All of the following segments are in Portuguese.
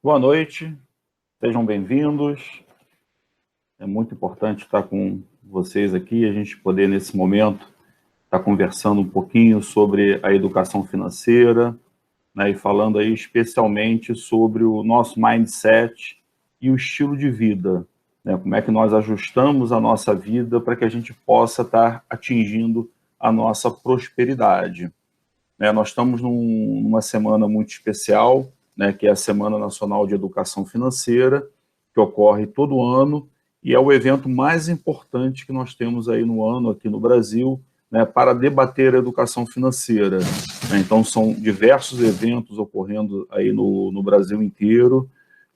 Boa noite, sejam bem-vindos. É muito importante estar com vocês aqui, a gente poder, nesse momento, estar conversando um pouquinho sobre a educação financeira, né, e falando aí especialmente sobre o nosso mindset e o estilo de vida, né, como é que nós ajustamos a nossa vida para que a gente possa estar atingindo a nossa prosperidade. Né, nós estamos numa semana muito especial, né, que é a Semana Nacional de Educação Financeira, que ocorre todo ano, e é o evento mais importante que nós temos aí no ano, aqui no Brasil, né, para debater a educação financeira. Né, então, são diversos eventos ocorrendo aí no Brasil inteiro,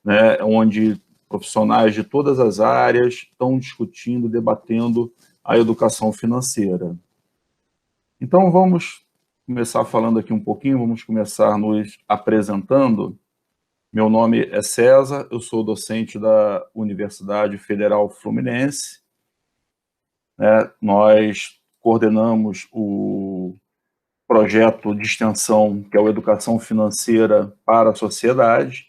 né, onde profissionais de todas as áreas estão discutindo, debatendo a educação financeira. Então, vamos começar falando aqui um pouquinho, vamos começar nos apresentando. Meu nome é César, eu sou docente da Universidade Federal Fluminense. Nós coordenamos o projeto de extensão, que é o Educação Financeira para a Sociedade,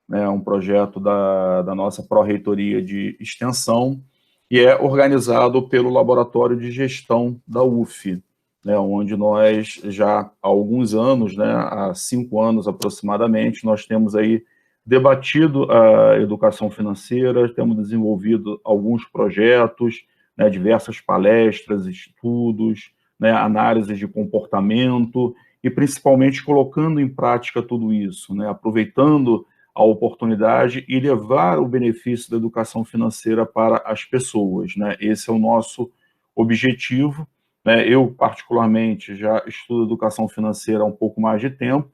né, um projeto da nossa Pró-Reitoria de Extensão, e é organizado pelo Laboratório de Gestão da UF, né, onde nós já há alguns anos, né, há 5 anos aproximadamente, nós temos aí debatido a educação financeira, temos desenvolvido alguns projetos, né, diversas palestras, estudos, né, análises de comportamento, e principalmente colocando em prática tudo isso, né, aproveitando a oportunidade e levar o benefício da educação financeira para as pessoas, né? Esse é o nosso objetivo, né? Eu, particularmente, já estudo educação financeira há um pouco mais de tempo,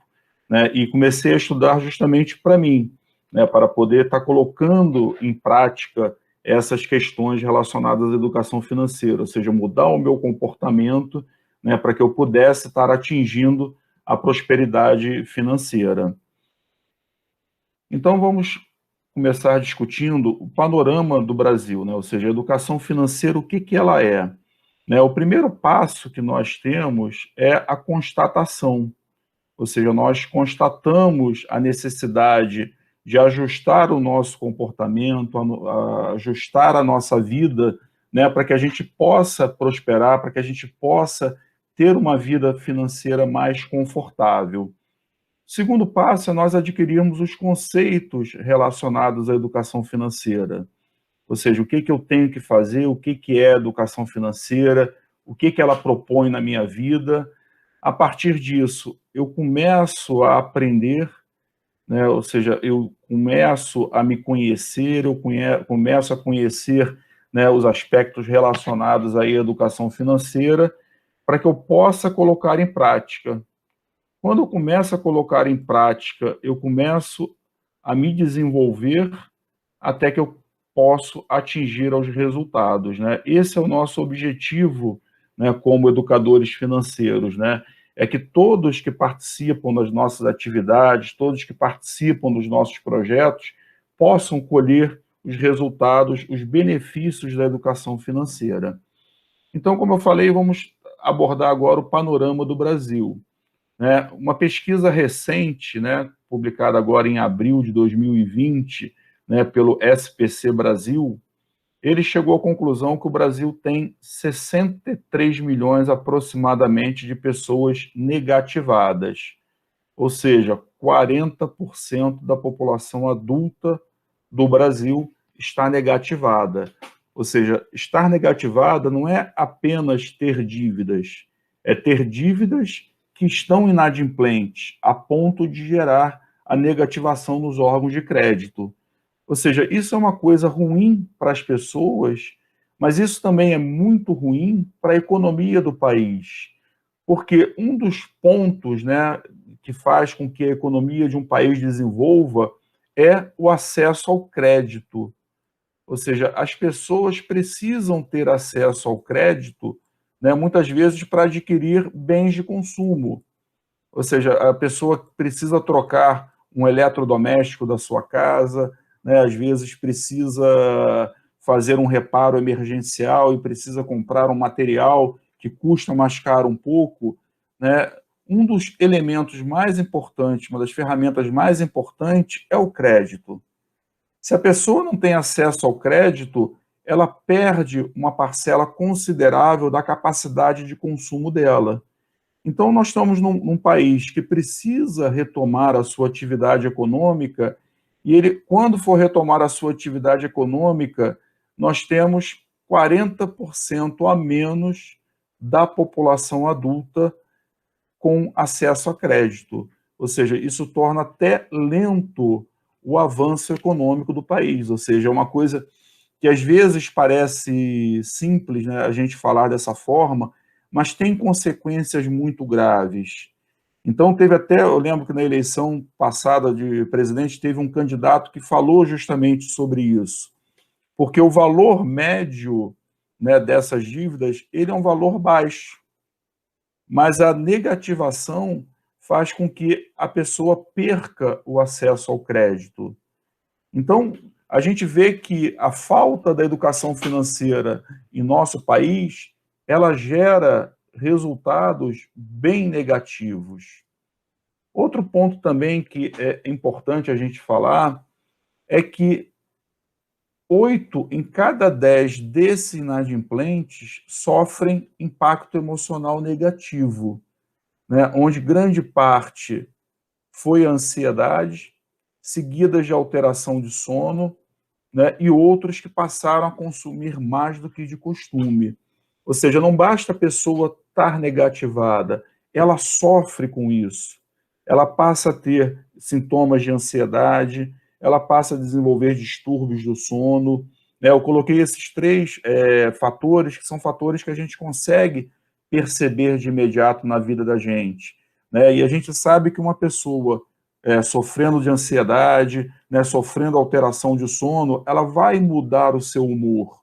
né? E comecei a estudar justamente para mim, né? Para poder estar colocando em prática essas questões relacionadas à educação financeira, ou seja, mudar o meu comportamento, né? Para que eu pudesse estar atingindo a prosperidade financeira. Então, vamos começar discutindo o panorama do Brasil, né? Ou seja, a educação financeira, o que, que ela é? Né? O primeiro passo que nós temos é a constatação, ou seja, nós constatamos a necessidade de ajustar o nosso comportamento, ajustar a nossa vida, né? Para que a gente possa prosperar, para que a gente possa ter uma vida financeira mais confortável. O segundo passo é nós adquirirmos os conceitos relacionados à educação financeira, ou seja, o que, que eu tenho que fazer, o que, que é educação financeira, o que, que ela propõe na minha vida. A partir disso, eu começo a aprender, né? Ou seja, eu começo a me conhecer, começo a conhecer, né, os aspectos relacionados aí à educação financeira, para que eu possa colocar em prática. Quando eu começo a colocar em prática, eu começo a me desenvolver até que eu posso atingir os resultados, né? Esse é o nosso objetivo, né, como educadores financeiros, né? É que todos que participam das nossas atividades, todos que participam dos nossos projetos, possam colher os resultados, os benefícios da educação financeira. Então, como eu falei, vamos abordar agora o panorama do Brasil. Né? Uma pesquisa recente, né, publicada agora em abril de 2020, né, pelo SPC Brasil, ele chegou à conclusão que o Brasil tem 63 milhões aproximadamente de pessoas negativadas, ou seja, 40% da população adulta do Brasil está negativada. Ou seja, estar negativada não é apenas ter dívidas, é ter dívidas que estão inadimplentes, a ponto de gerar a negativação nos órgãos de crédito. Ou seja, isso é uma coisa ruim para as pessoas, mas isso também é muito ruim para a economia do país. Porque um dos pontos, né, que faz com que a economia de um país desenvolva é o acesso ao crédito. Ou seja, as pessoas precisam ter acesso ao crédito, né, muitas vezes para adquirir bens de consumo. Ou seja, a pessoa precisa trocar um eletrodoméstico da sua casa, né, às vezes precisa fazer um reparo emergencial e precisa comprar um material que custa mais caro um pouco, né? um dos elementos mais importantes, uma das ferramentas mais importantes é o crédito. Se a pessoa não tem acesso ao crédito, ela perde uma parcela considerável da capacidade de consumo dela. Então, nós estamos num país que precisa retomar a sua atividade econômica, e ele, quando for retomar a sua atividade econômica, nós temos 40% a menos da população adulta com acesso a crédito. Ou seja, isso torna até lento o avanço econômico do país. Ou seja, é uma coisa que às vezes parece simples, né, a gente falar dessa forma, mas tem consequências muito graves. Então, teve até, eu lembro que na eleição passada de presidente, teve um candidato que falou justamente sobre isso, porque o valor médio, né, dessas dívidas, ele é um valor baixo, mas a negativação faz com que a pessoa perca o acesso ao crédito. Então, a gente vê que a falta da educação financeira em nosso país, ela gera resultados bem negativos. Outro ponto também que é importante a gente falar é que 8 em cada 10 desses inadimplentes sofrem impacto emocional negativo, né, onde grande parte foi a ansiedade, seguidas de alteração de sono, né, e outros que passaram a consumir mais do que de costume. Ou seja, não basta a pessoa estar negativada, ela sofre com isso. Ela passa a ter sintomas de ansiedade, ela passa a desenvolver distúrbios do sono, né? Eu coloquei esses três fatores, que são fatores que a gente consegue perceber de imediato na vida da gente, né? E a gente sabe que uma pessoa sofrendo de ansiedade, né, sofrendo alteração de sono, ela vai mudar o seu humor.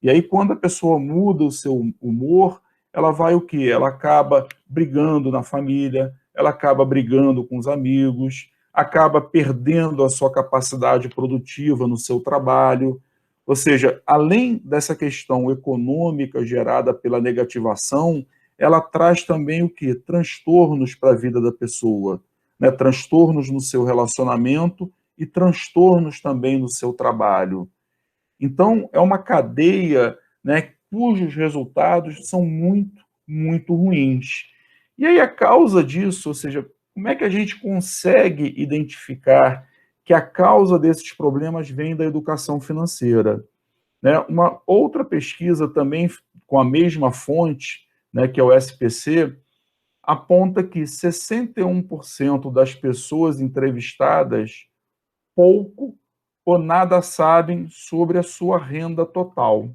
E aí, quando a pessoa muda o seu humor, ela vai o quê? Ela acaba brigando na família, ela acaba brigando com os amigos, acaba perdendo a sua capacidade produtiva no seu trabalho. Ou seja, além dessa questão econômica gerada pela negativação, ela traz também o quê? Transtornos para a vida da pessoa, né? Transtornos no seu relacionamento e transtornos também no seu trabalho. Então, é uma cadeia, né, cujos resultados são muito, muito ruins. E aí, a causa disso, ou seja, como é que a gente consegue identificar que a causa desses problemas vem da educação financeira? Né? Uma outra pesquisa também com a mesma fonte, né, que é o SPC, aponta que 61% das pessoas entrevistadas pouco ou nada sabem sobre a sua renda total.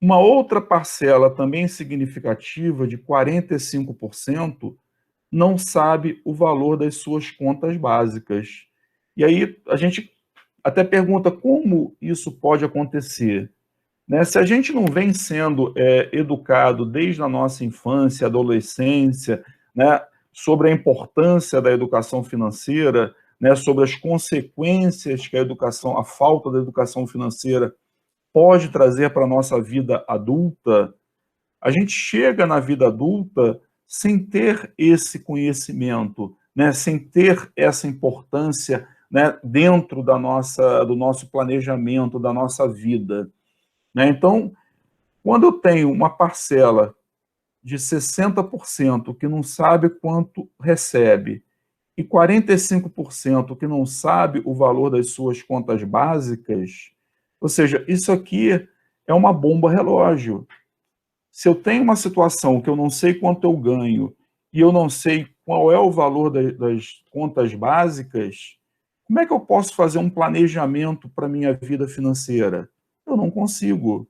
Uma outra parcela também significativa, de 45%, não sabe o valor das suas contas básicas. E aí a gente até pergunta como isso pode acontecer. Né? Se a gente não vem sendo educado desde a nossa infância, adolescência, né, sobre a importância da educação financeira, né, sobre as consequências que a falta da educação financeira pode trazer para a nossa vida adulta, a gente chega na vida adulta sem ter esse conhecimento, né, sem ter essa importância, né, dentro do nosso planejamento, da nossa vida. Né? Então, quando eu tenho uma parcela de 60% que não sabe quanto recebe e 45% que não sabe o valor das suas contas básicas, ou seja, isso aqui é uma bomba relógio. Se eu tenho uma situação que eu não sei quanto eu ganho e eu não sei qual é o valor das contas básicas, como é que eu posso fazer um planejamento para a minha vida financeira? Eu não consigo,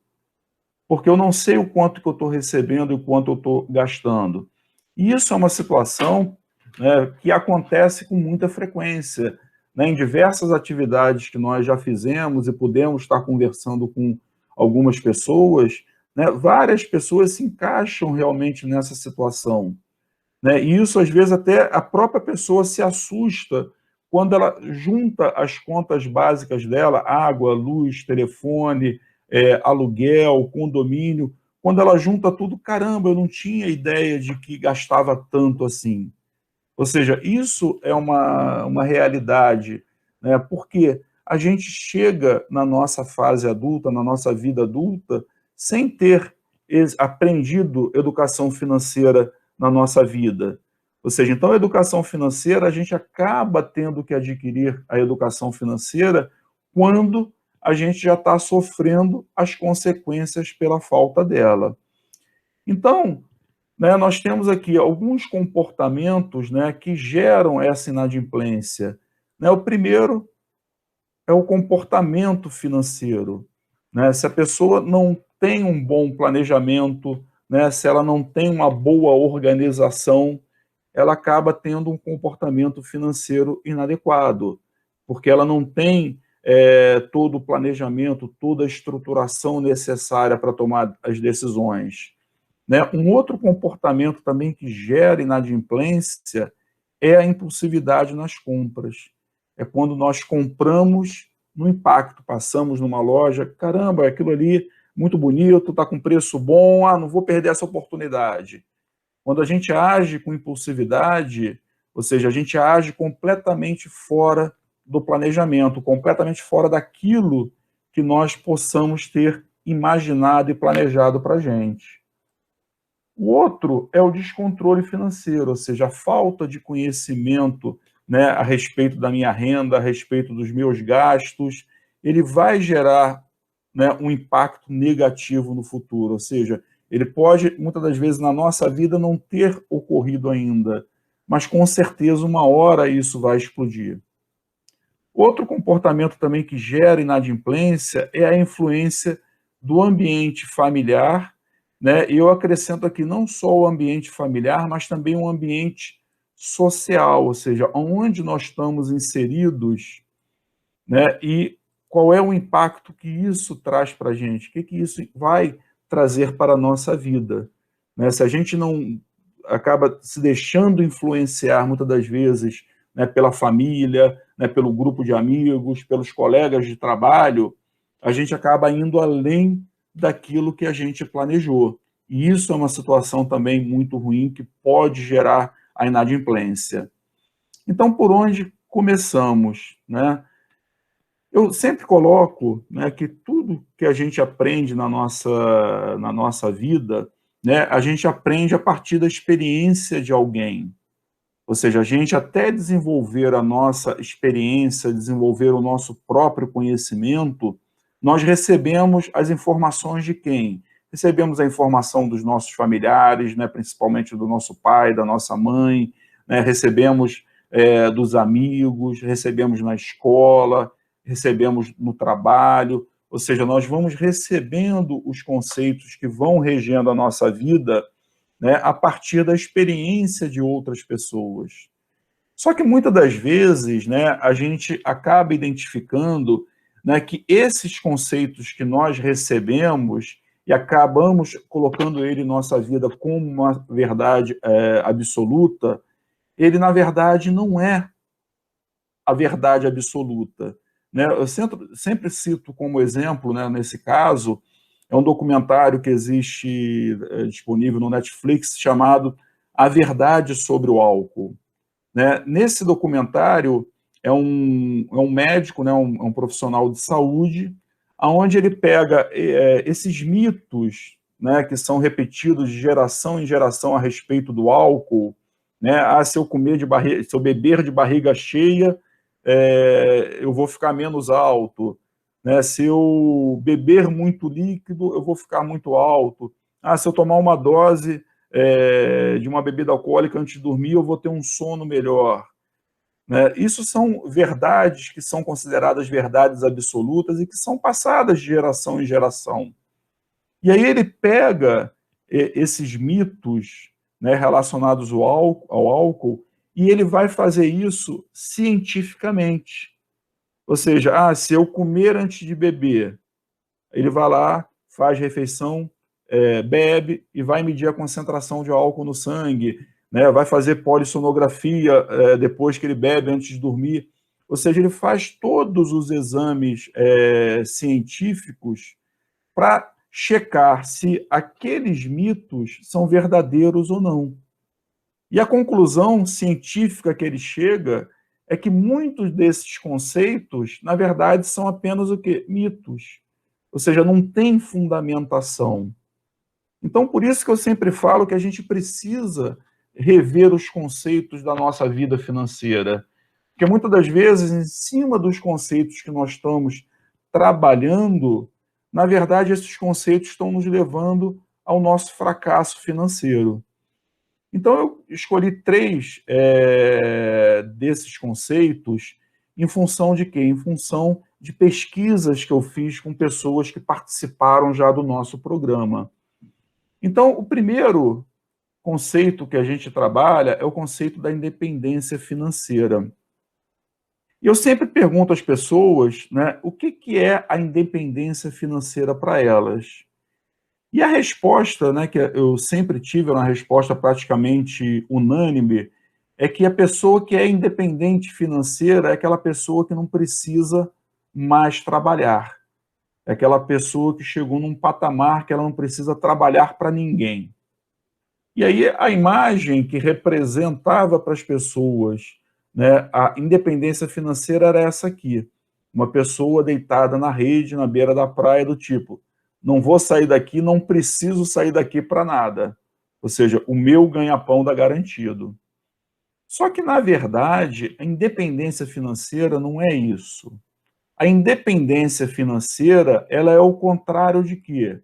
porque eu não sei o quanto que eu estou recebendo e o quanto eu estou gastando. E isso é uma situação, né, que acontece com muita frequência, né, em diversas atividades que nós já fizemos e pudemos estar conversando com algumas pessoas, né, várias pessoas se encaixam realmente nessa situação. Né, e isso, às vezes, até a própria pessoa se assusta quando ela junta as contas básicas dela, água, luz, telefone, aluguel, condomínio, quando ela junta tudo, caramba, eu não tinha ideia de que gastava tanto assim. Ou seja, isso é uma realidade, né? Porque a gente chega na nossa fase adulta, na nossa vida adulta, sem ter aprendido educação financeira na nossa vida. Ou seja, então a educação financeira, a gente acaba tendo que adquirir a educação financeira quando a gente já está sofrendo as consequências pela falta dela. Então, né, nós temos aqui alguns comportamentos, né, que geram essa inadimplência. Né? O primeiro é o comportamento financeiro. Né? Se a pessoa não tem um bom planejamento, né, se ela não tem uma boa organização, ela acaba tendo um comportamento financeiro inadequado, porque ela não tem todo o planejamento, toda a estruturação necessária para tomar as decisões. Né? Um outro comportamento também que gera inadimplência é a impulsividade nas compras. É quando nós compramos no impacto, passamos numa loja, caramba, aquilo ali muito bonito, está com preço bom, não vou perder essa oportunidade. Quando a gente age com impulsividade, ou seja, a gente age completamente fora do planejamento, completamente fora daquilo que nós possamos ter imaginado e planejado para a gente. O outro é o descontrole financeiro, ou seja, a falta de conhecimento, né, a respeito da minha renda, a respeito dos meus gastos, ele vai gerar, né, um impacto negativo no futuro, ou seja, ele pode, muitas das vezes, na nossa vida não ter ocorrido ainda, mas com certeza uma hora isso vai explodir. Outro comportamento também que gera inadimplência é a influência do ambiente familiar, né? E eu acrescento aqui não só o ambiente familiar, mas também o ambiente social, ou seja, onde nós estamos inseridos, né? E qual é o impacto que isso traz para a gente, o que isso vai trazer para a nossa vida. Né? Se a gente não acaba se deixando influenciar, muitas das vezes, né, pela família, né, pelo grupo de amigos, pelos colegas de trabalho, a gente acaba indo além daquilo que a gente planejou. E isso é uma situação também muito ruim que pode gerar a inadimplência. Então, por onde começamos, né? Eu sempre coloco, né, que tudo que a gente aprende na nossa vida, né, a gente aprende a partir da experiência de alguém. Ou seja, a gente até desenvolver a nossa experiência, desenvolver o nosso próprio conhecimento, nós recebemos as informações de quem? Recebemos a informação dos nossos familiares, né, principalmente do nosso pai, da nossa mãe, né, recebemos dos amigos, recebemos na escola, recebemos no trabalho, ou seja, nós vamos recebendo os conceitos que vão regendo a nossa vida, né, a partir da experiência de outras pessoas. Só que muitas das vezes, né, a gente acaba identificando, né, que esses conceitos que nós recebemos e acabamos colocando ele em nossa vida como uma verdade absoluta, ele, na verdade, não é a verdade absoluta. Né? Eu sempre cito como exemplo, né, nesse caso, é um documentário que existe disponível no Netflix chamado A Verdade sobre o Álcool. Né? Nesse documentário, é um médico, né, um profissional de saúde, onde ele pega esses mitos, né, que são repetidos de geração em geração a respeito do álcool, né? Se eu se eu beber de barriga cheia, eu vou ficar menos alto. Né? Se eu beber muito líquido, eu vou ficar muito alto. Se eu tomar uma dose de uma bebida alcoólica antes de dormir, eu vou ter um sono melhor. Né? Isso são verdades que são consideradas verdades absolutas e que são passadas de geração em geração. E aí ele pega esses mitos, né, relacionados ao álcool e ele vai fazer isso cientificamente. Ou seja, se eu comer antes de beber, ele vai lá, faz refeição, bebe e vai medir a concentração de álcool no sangue, né? Vai fazer polissonografia depois que ele bebe, antes de dormir. Ou seja, ele faz todos os exames científicos para checar se aqueles mitos são verdadeiros ou não. E a conclusão científica que ele chega é que muitos desses conceitos, na verdade, são apenas o quê? Mitos. Ou seja, não tem fundamentação. Então, por isso que eu sempre falo que a gente precisa rever os conceitos da nossa vida financeira. Porque muitas das vezes, em cima dos conceitos que nós estamos trabalhando, na verdade, esses conceitos estão nos levando ao nosso fracasso financeiro. Então, eu escolhi três desses conceitos em função de quê? Em função de pesquisas que eu fiz com pessoas que participaram já do nosso programa. Então, o primeiro conceito que a gente trabalha é o conceito da independência financeira. E eu sempre pergunto às pessoas, né, o que é a independência financeira para elas. E a resposta, né, que eu sempre tive, uma resposta praticamente unânime, é que a pessoa que é independente financeira é aquela pessoa que não precisa mais trabalhar. É aquela pessoa que chegou num patamar que ela não precisa trabalhar para ninguém. E aí a imagem que representava para as pessoas, né, a independência financeira era essa aqui. Uma pessoa deitada na rede, na beira da praia, do tipo, não vou sair daqui, não preciso sair daqui para nada. Ou seja, o meu ganha-pão está garantido. Só que, na verdade, a independência financeira não é isso. A independência financeira, ela é o contrário de quê?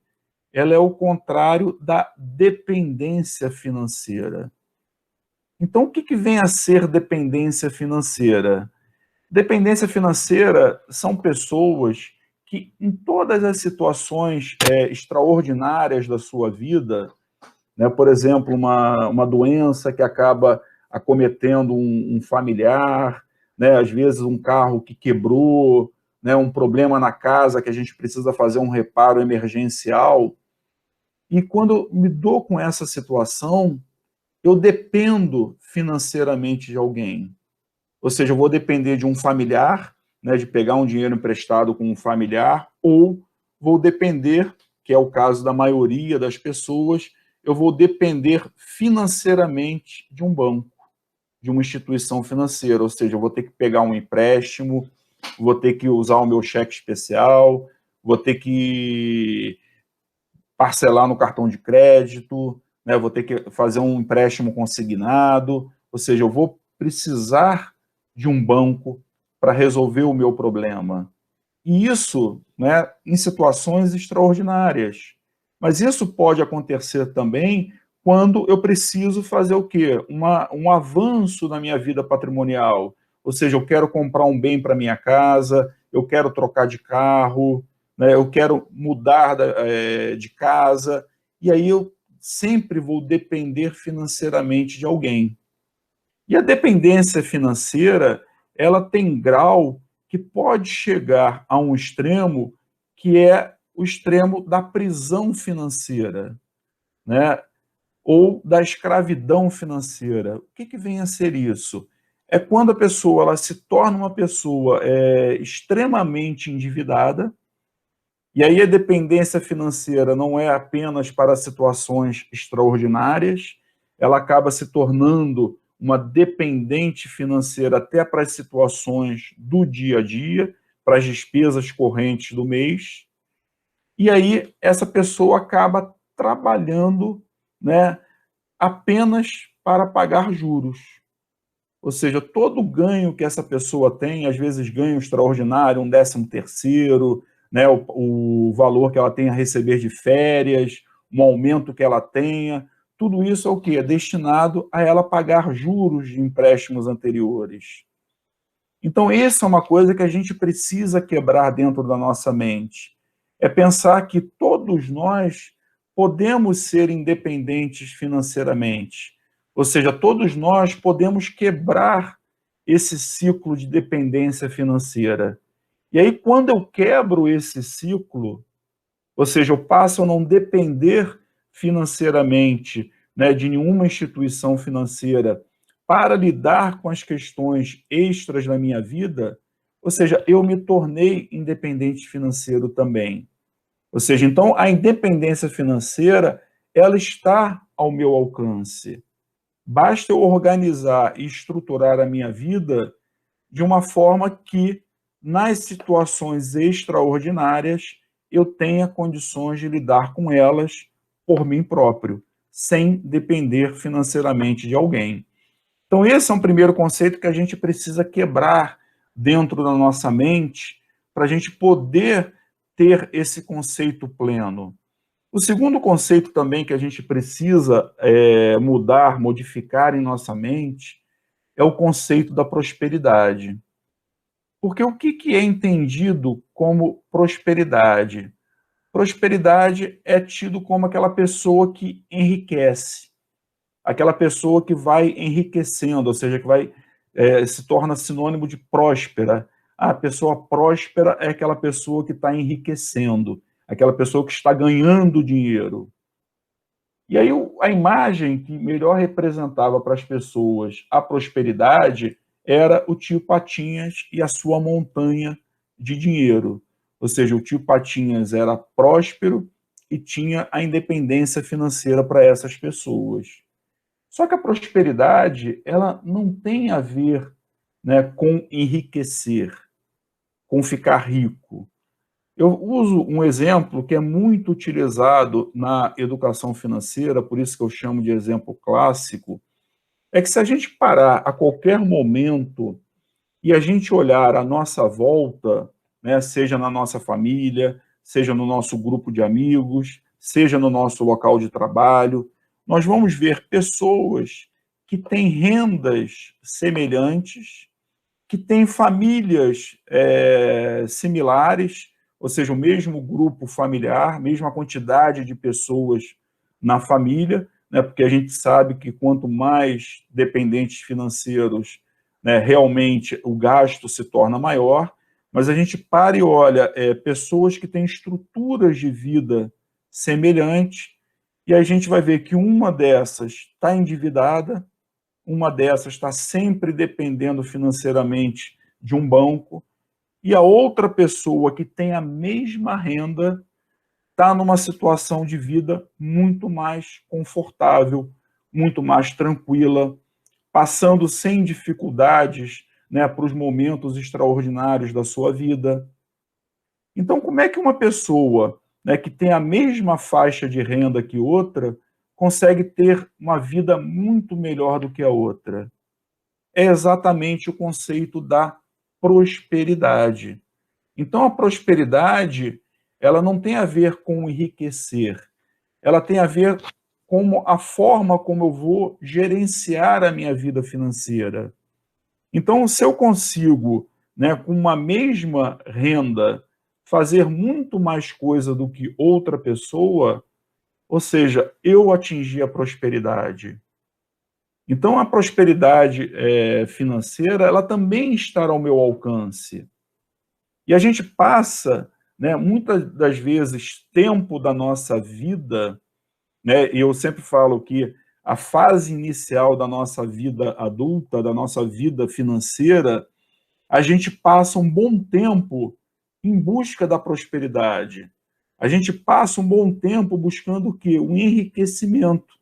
Ela é o contrário da dependência financeira. Então, o que vem a ser dependência financeira? Dependência financeira são pessoas que, em todas as situações extraordinárias da sua vida, né, por exemplo, uma doença que acaba acometendo um familiar, né, às vezes um carro que quebrou, né, um problema na casa que a gente precisa fazer um reparo emergencial. E quando me dou com essa situação, eu dependo financeiramente de alguém. Ou seja, eu vou depender de um familiar, né, de pegar um dinheiro emprestado com um familiar, ou vou depender, que é o caso da maioria das pessoas, eu vou depender financeiramente de um banco, de uma instituição financeira. Ou seja, eu vou ter que pegar um empréstimo, vou ter que usar o meu cheque especial, vou ter que parcelar no cartão de crédito, né, vou ter que fazer um empréstimo consignado, ou seja, eu vou precisar de um banco para resolver o meu problema. E isso, né, em situações extraordinárias. Mas isso pode acontecer também quando eu preciso fazer o quê? Um avanço na minha vida patrimonial. Ou seja, eu quero comprar um bem para minha casa, eu quero trocar de carro, né, eu quero mudar de casa, e aí eu sempre vou depender financeiramente de alguém. E a dependência financeira, ela tem grau que pode chegar a um extremo que é o extremo da prisão financeira, né? Ou da escravidão financeira. O que vem a ser isso? É quando a pessoa ela se torna uma pessoa extremamente endividada, e aí a dependência financeira não é apenas para situações extraordinárias, ela acaba se tornando uma dependente financeira até para as situações do dia a dia, para as despesas correntes do mês. E aí essa pessoa acaba trabalhando, né, apenas para pagar juros. Ou seja, todo ganho que essa pessoa tem, às vezes ganho extraordinário, um 13º, né, o valor que ela tem a receber de férias, um aumento que ela tenha, tudo isso é o quê? É destinado a ela pagar juros de empréstimos anteriores. Então, essa é uma coisa que a gente precisa quebrar dentro da nossa mente. É pensar que todos nós podemos ser independentes financeiramente. Ou seja, todos nós podemos quebrar esse ciclo de dependência financeira. E aí, quando eu quebro esse ciclo, ou seja, eu passo a não depender financeiramente, né, de nenhuma instituição financeira para lidar com as questões extras da minha vida, ou seja, eu me tornei independente financeiro também. Ou seja, então a independência financeira, ela está ao meu alcance. Basta eu organizar e estruturar a minha vida de uma forma que, nas situações extraordinárias, eu tenha condições de lidar com elas por mim próprio, sem depender financeiramente de alguém. Então, esse é um primeiro conceito que a gente precisa quebrar dentro da nossa mente para a gente poder ter esse conceito pleno. O segundo conceito também que a gente precisa mudar, modificar em nossa mente, é o conceito da prosperidade. Porque o que é entendido como prosperidade? Prosperidade é tido como aquela pessoa que enriquece, aquela pessoa que vai enriquecendo, ou seja, que vai se torna sinônimo de próspera. A pessoa próspera é aquela pessoa que está enriquecendo, aquela pessoa que está ganhando dinheiro. E aí a imagem que melhor representava para as pessoas a prosperidade era o tio Patinhas e a sua montanha de dinheiro. Ou seja, o tio Patinhas era próspero e tinha a independência financeira para essas pessoas. Só que a prosperidade, ela não tem a ver, né, com enriquecer, com ficar rico. Eu uso um exemplo que é muito utilizado na educação financeira, por isso que eu chamo de exemplo clássico, é que se a gente parar a qualquer momento e a gente olhar à nossa volta, né, seja na nossa família, seja no nosso grupo de amigos, seja no nosso local de trabalho, nós vamos ver pessoas que têm rendas semelhantes, que têm famílias similares, ou seja, o mesmo grupo familiar, mesma quantidade de pessoas na família, né, porque a gente sabe que quanto mais dependentes financeiros, né, realmente o gasto se torna maior, mas a gente para e olha pessoas que têm estruturas de vida semelhantes, e a gente vai ver que uma dessas está endividada, uma dessas está sempre dependendo financeiramente de um banco, e a outra pessoa que tem a mesma renda está numa situação de vida muito mais confortável, muito mais tranquila, passando sem dificuldades, né, para os momentos extraordinários da sua vida. Então, como é que uma pessoa, né, que tem a mesma faixa de renda que outra consegue ter uma vida muito melhor do que a outra? É exatamente o conceito da prosperidade. Então, a prosperidade, ela não tem a ver com enriquecer, ela tem a ver com a forma como eu vou gerenciar a minha vida financeira. Então, se eu consigo, né, com uma mesma renda, fazer muito mais coisa do que outra pessoa, ou seja, eu atingi a prosperidade. Então, a prosperidade financeira, ela também está ao meu alcance. E a gente passa, né, muitas das vezes, tempo da nossa vida, né, e eu sempre falo que a fase inicial da nossa vida adulta, da nossa vida financeira, a gente passa um bom tempo em busca da prosperidade. A gente passa um bom tempo buscando o quê? O enriquecimento,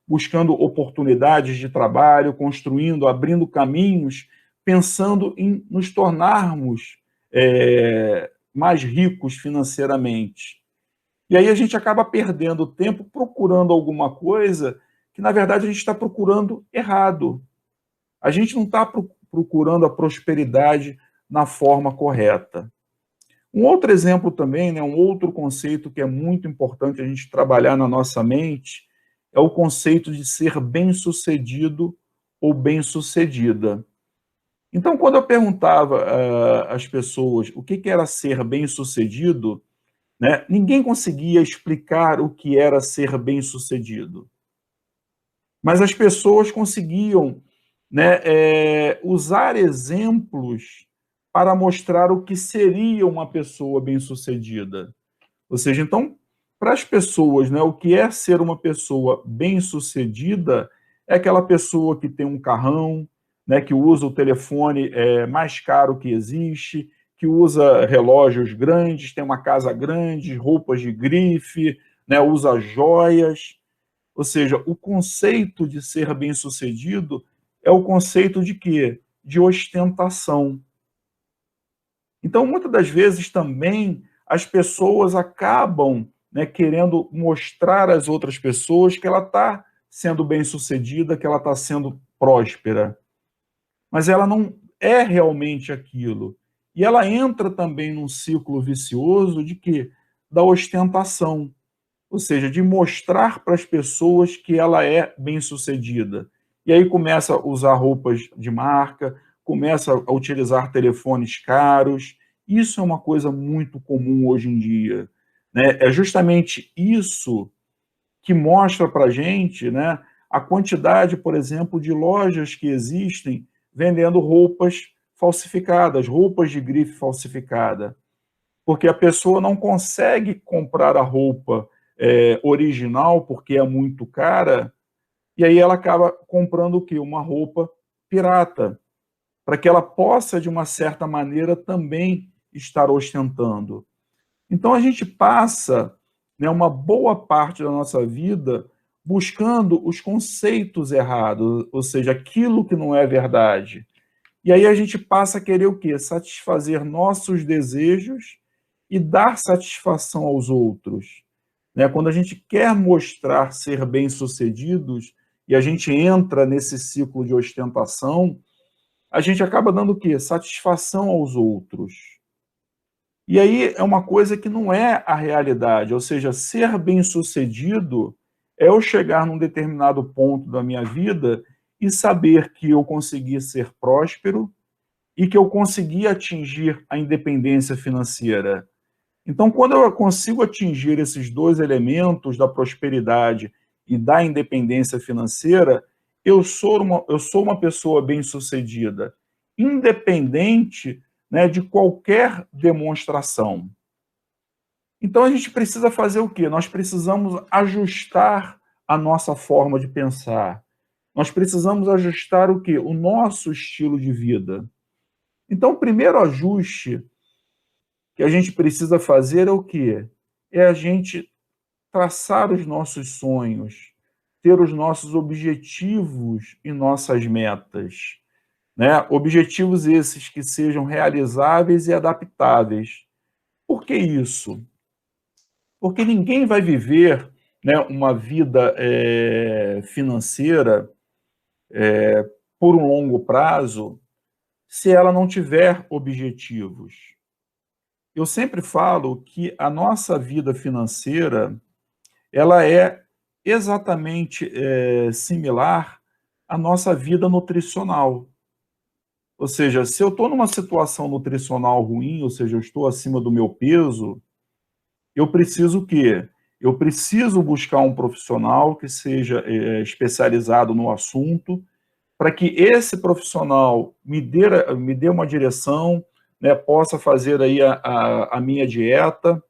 buscando oportunidades de trabalho, construindo, abrindo caminhos, pensando em nos tornarmos mais ricos financeiramente. E aí a gente acaba perdendo tempo procurando alguma coisa que, na verdade, a gente está procurando errado. A gente não está procurando a prosperidade na forma correta. Um outro exemplo também, né, um outro conceito que é muito importante a gente trabalhar na nossa mente, é o conceito de ser bem-sucedido ou bem-sucedida. Então, quando eu perguntava às pessoas o que era ser bem-sucedido, né, ninguém conseguia explicar o que era ser bem-sucedido. Mas as pessoas conseguiam, né, usar exemplos para mostrar o que seria uma pessoa bem-sucedida. Ou seja, então, para as pessoas, né, o que é ser uma pessoa bem-sucedida é aquela pessoa que tem um carrão, né, que usa o telefone mais caro que existe, que usa relógios grandes, tem uma casa grande, roupas de grife, né, usa joias. Ou seja, o conceito de ser bem-sucedido é o conceito de quê? De ostentação. Então, muitas das vezes também as pessoas acabam, né, querendo mostrar às outras pessoas que ela está sendo bem-sucedida, que ela está sendo próspera. Mas ela não é realmente aquilo. E ela entra também num ciclo vicioso de quê? Da ostentação. Ou seja, de mostrar para as pessoas que ela é bem-sucedida. E aí começa a usar roupas de marca, começa a utilizar telefones caros. Isso é uma coisa muito comum hoje em dia, né? É justamente isso que mostra para a gente, né, a quantidade, por exemplo, de lojas que existem vendendo roupas falsificadas, roupas de grife falsificada, porque a pessoa não consegue comprar a roupa original porque é muito cara, e aí ela acaba comprando o quê? Uma roupa pirata, para que ela possa, de uma certa maneira, também estar ostentando. Então a gente passa, né, uma boa parte da nossa vida buscando os conceitos errados, ou seja, aquilo que não é verdade. E aí a gente passa a querer o quê? Satisfazer nossos desejos e dar satisfação aos outros. Né? Quando a gente quer mostrar ser bem-sucedidos e a gente entra nesse ciclo de ostentação, a gente acaba dando o quê? Satisfação aos outros. E aí é uma coisa que não é a realidade, ou seja, ser bem-sucedido é eu chegar num determinado ponto da minha vida e saber que eu consegui ser próspero e que eu consegui atingir a independência financeira. Então, quando eu consigo atingir esses dois elementos da prosperidade e da independência financeira, eu sou uma pessoa bem-sucedida, independente, né, de qualquer demonstração. Então, a gente precisa fazer o quê? Nós precisamos ajustar a nossa forma de pensar. Nós precisamos ajustar o quê? O nosso estilo de vida. Então, o primeiro ajuste que a gente precisa fazer é o quê? É a gente traçar os nossos sonhos, ter os nossos objetivos e nossas metas, né? Objetivos esses que sejam realizáveis e adaptáveis. Por que isso? Porque ninguém vai viver, né, uma vida financeira por um longo prazo se ela não tiver objetivos. Eu sempre falo que a nossa vida financeira ela é exatamente similar à nossa vida nutricional. Ou seja, se eu estou numa situação nutricional ruim, ou seja, eu estou acima do meu peso, eu preciso o quê? Eu preciso buscar um profissional que seja especializado no assunto, para que esse profissional me dê uma direção, né, possa fazer aí a minha dieta.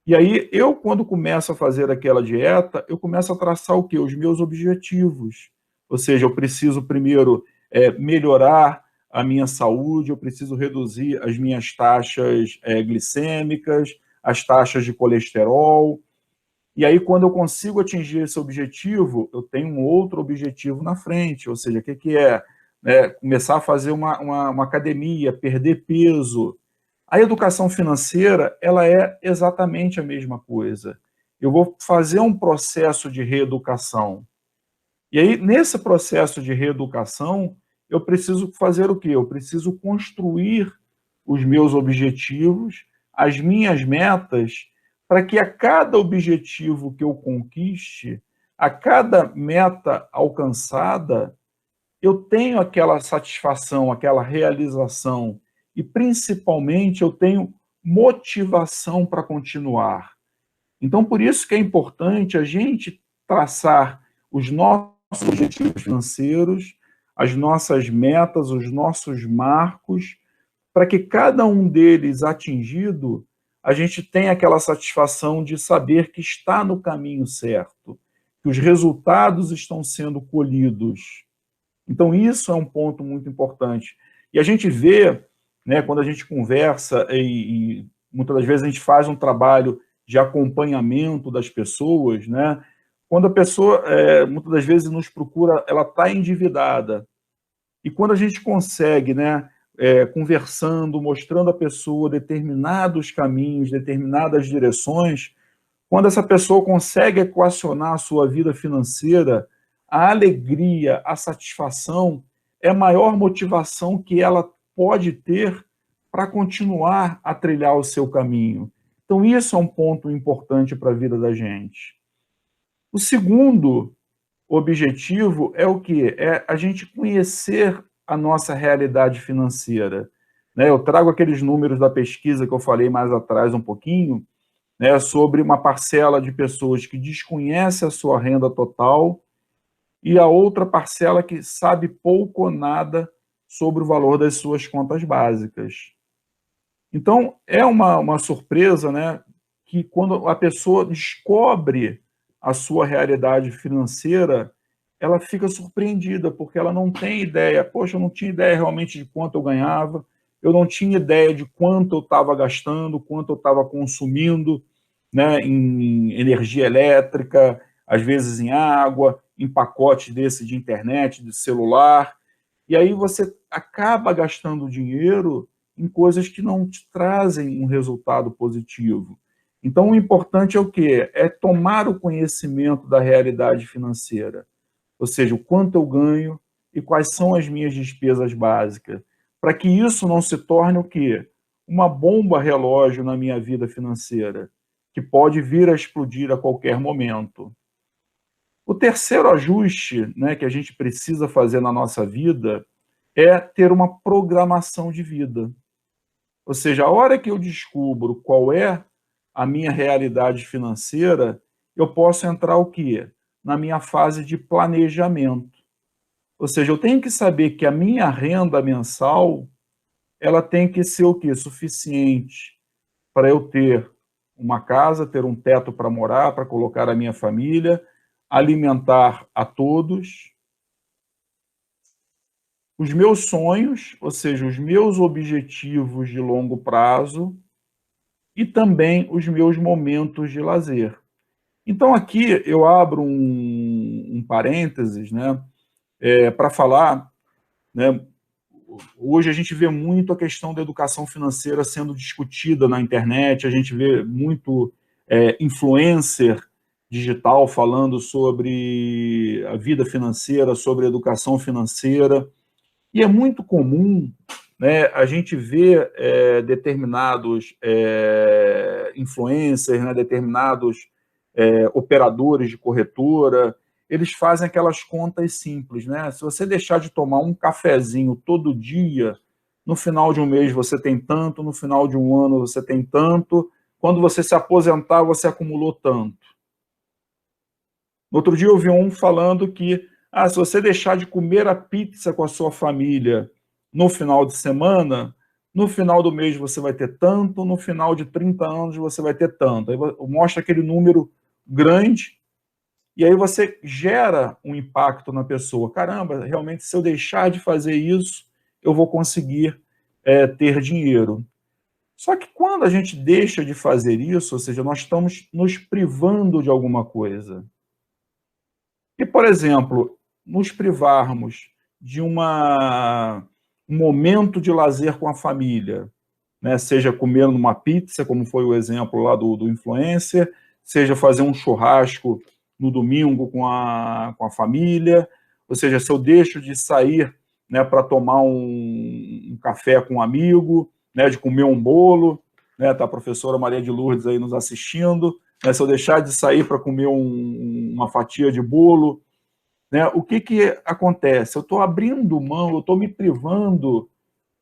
E aí, eu, quando começo a fazer aquela dieta, eu começo a traçar o quê? Os meus objetivos. Ou seja, eu preciso primeiro melhorar a minha saúde, eu preciso reduzir as minhas taxas glicêmicas, as taxas de colesterol. E aí, quando eu consigo atingir esse objetivo, eu tenho um outro objetivo na frente. Ou seja, o que, que é? Começar a fazer uma academia, perder peso. A educação financeira, ela é exatamente a mesma coisa. Eu vou fazer um processo de reeducação. E aí, nesse processo de reeducação, eu preciso fazer o quê? Eu preciso construir os meus objetivos, as minhas metas, para que a cada objetivo que eu conquiste, a cada meta alcançada, eu tenho aquela satisfação, aquela realização e, principalmente, eu tenho motivação para continuar. Então, por isso que é importante a gente traçar os nossos objetivos financeiros, as nossas metas, os nossos marcos, para que cada um deles atingido, a gente tenha aquela satisfação de saber que está no caminho certo, que os resultados estão sendo colhidos. Então, isso é um ponto muito importante. E a gente vê né, quando a gente conversa e muitas das vezes a gente faz um trabalho de acompanhamento das pessoas, né, quando a pessoa, muitas das vezes nos procura, ela está endividada, e quando a gente consegue, né, conversando, mostrando à pessoa determinados caminhos, determinadas direções, quando essa pessoa consegue equacionar a sua vida financeira, a alegria, a satisfação é a maior motivação que ela pode ter para continuar a trilhar o seu caminho. Então, isso é um ponto importante para a vida da gente. O segundo objetivo é o quê? É a gente conhecer a nossa realidade financeira. Né? Eu trago aqueles números da pesquisa que eu falei mais atrás um pouquinho, né, sobre uma parcela de pessoas que desconhece a sua renda total e a outra parcela que sabe pouco ou nada sobre o valor das suas contas básicas. Então, é uma surpresa, né, que quando a pessoa descobre a sua realidade financeira, ela fica surpreendida, porque ela não tem ideia. Poxa, eu não tinha ideia realmente de quanto eu ganhava, eu não tinha ideia de quanto eu estava gastando, quanto eu estava consumindo, né, em energia elétrica, às vezes em água, em pacote desse de internet, de celular. E aí você acaba gastando dinheiro em coisas que não te trazem um resultado positivo. Então, o importante é o quê? É tomar o conhecimento da realidade financeira, ou seja, o quanto eu ganho e quais são as minhas despesas básicas, para que isso não se torne o quê? Uma bomba relógio na minha vida financeira, que pode vir a explodir a qualquer momento. O terceiro ajuste, né, que a gente precisa fazer na nossa vida é ter uma programação de vida. Ou seja, a hora que eu descubro qual é a minha realidade financeira, eu posso entrar o quê? Na minha fase de planejamento. Ou seja, eu tenho que saber que a minha renda mensal, ela tem que ser o quê? Suficiente para eu ter uma casa, ter um teto para morar, para colocar a minha família, alimentar a todos, os meus sonhos, ou seja, os meus objetivos de longo prazo e também os meus momentos de lazer. Então, aqui eu abro um parênteses, né, para falar, né, hoje a gente vê muito a questão da educação financeira sendo discutida na internet, a gente vê muito influencer digital falando sobre a vida financeira, sobre a educação financeira, e é muito comum, né, a gente ver determinados influencers, né, determinados operadores de corretora, eles fazem aquelas contas simples, né? Se você deixar de tomar um cafezinho todo dia, no final de um mês você tem tanto, no final de um ano você tem tanto, quando você se aposentar você acumulou tanto. No outro dia eu vi um falando que se você deixar de comer a pizza com a sua família no final de semana, no final do mês você vai ter tanto, no final de 30 anos você vai ter tanto. Aí mostra aquele número grande, e aí você gera um impacto na pessoa. Caramba, realmente, se eu deixar de fazer isso, eu vou conseguir ter dinheiro. Só que quando a gente deixa de fazer isso, ou seja, nós estamos nos privando de alguma coisa. E, por exemplo, nos privarmos de um momento de lazer com a família, né? Seja comendo uma pizza, como foi o exemplo lá do influencer, seja fazer um churrasco no domingo com a família, ou seja, se eu deixo de sair, né, para tomar um café com um amigo, né, de comer um bolo, né, tá a professora Maria de Lourdes aí nos assistindo, né, se eu deixar de sair para comer uma fatia de bolo, né, o que acontece? Eu estou abrindo mão, eu estou me privando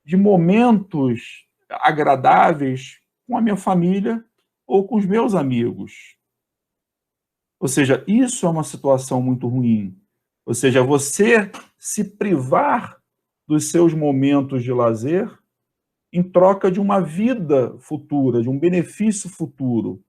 de momentos agradáveis com a minha família ou com os meus amigos. Ou seja, isso é uma situação muito ruim. Ou seja, você se privar dos seus momentos de lazer em troca de uma vida futura, de um benefício futuro.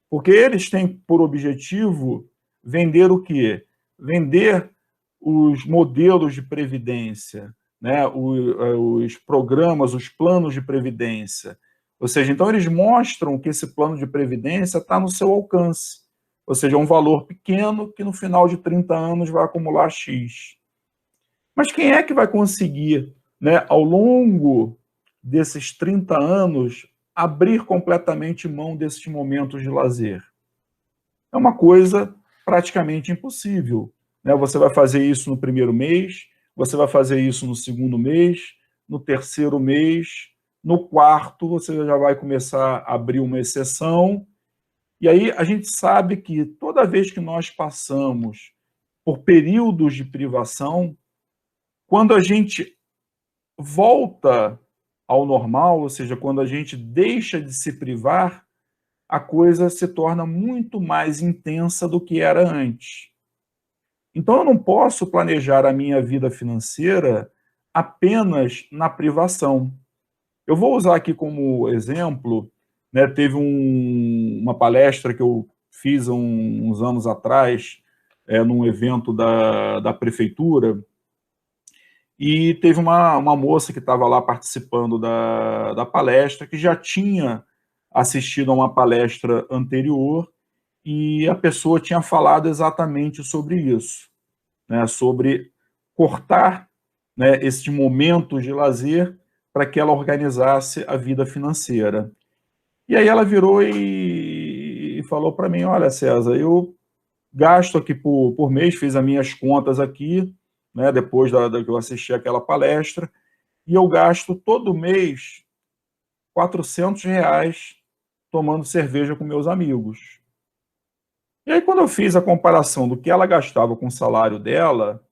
Porque eles têm por objetivo vender o quê? Vender os modelos de previdência, né, os programas, os planos de previdência. Ou seja, então eles mostram que esse plano de previdência está no seu alcance. Ou seja, é um valor pequeno que no final de 30 anos vai acumular X. Mas quem é que vai conseguir, né, ao longo desses 30 anos, abrir completamente mão desses momentos de lazer? É uma coisa praticamente impossível, né? Você vai fazer isso no primeiro mês, você vai fazer isso no segundo mês, no terceiro mês, no quarto você já vai começar a abrir uma exceção. E aí a gente sabe que toda vez que nós passamos por períodos de privação, quando a gente volta ao normal, ou seja, quando a gente deixa de se privar, a coisa se torna muito mais intensa do que era antes. Então, eu não posso planejar a minha vida financeira apenas na privação. Eu vou usar aqui como exemplo, né, teve uma palestra que eu fiz uns anos atrás, num evento da prefeitura, e teve uma moça que estava lá participando da palestra, que já tinha assistido a uma palestra anterior, e a pessoa tinha falado exatamente sobre isso, né, sobre cortar, né, esses momentos de lazer para que ela organizasse a vida financeira. E aí ela virou e falou para mim, olha, César, eu gasto aqui por mês, fiz as minhas contas aqui, né, depois da que eu assisti aquela palestra, e eu gasto todo mês R$ 400 tomando cerveja com meus amigos. E aí, quando eu fiz a comparação do que ela gastava com o salário dela,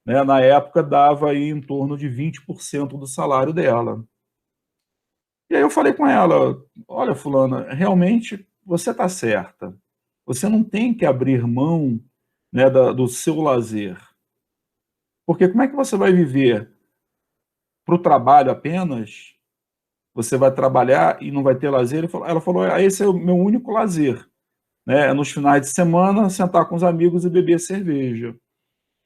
né, na época dava aí em torno de 20% do salário dela. E aí eu falei com ela, olha, fulana, realmente você está certa. Você não tem que abrir mão, né, do seu lazer. Porque como é que você vai viver para o trabalho apenas? Você vai trabalhar e não vai ter lazer? Ela falou, esse é o meu único lazer, né? É nos finais de semana, sentar com os amigos e beber cerveja.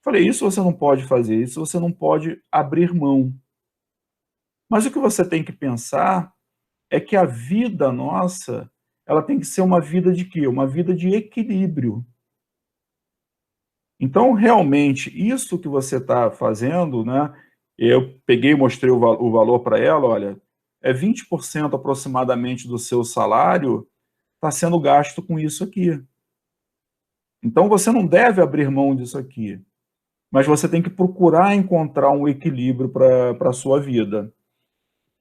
Falei, isso você não pode fazer, isso você não pode abrir mão. Mas o que você tem que pensar é que a vida nossa, ela tem que ser uma vida de quê? Uma vida de equilíbrio. Então, realmente, isso que você está fazendo, né? Eu peguei e mostrei o valor para ela, olha, 20% aproximadamente do seu salário está sendo gasto com isso aqui. Então, você não deve abrir mão disso aqui, mas você tem que procurar encontrar um equilíbrio para a sua vida.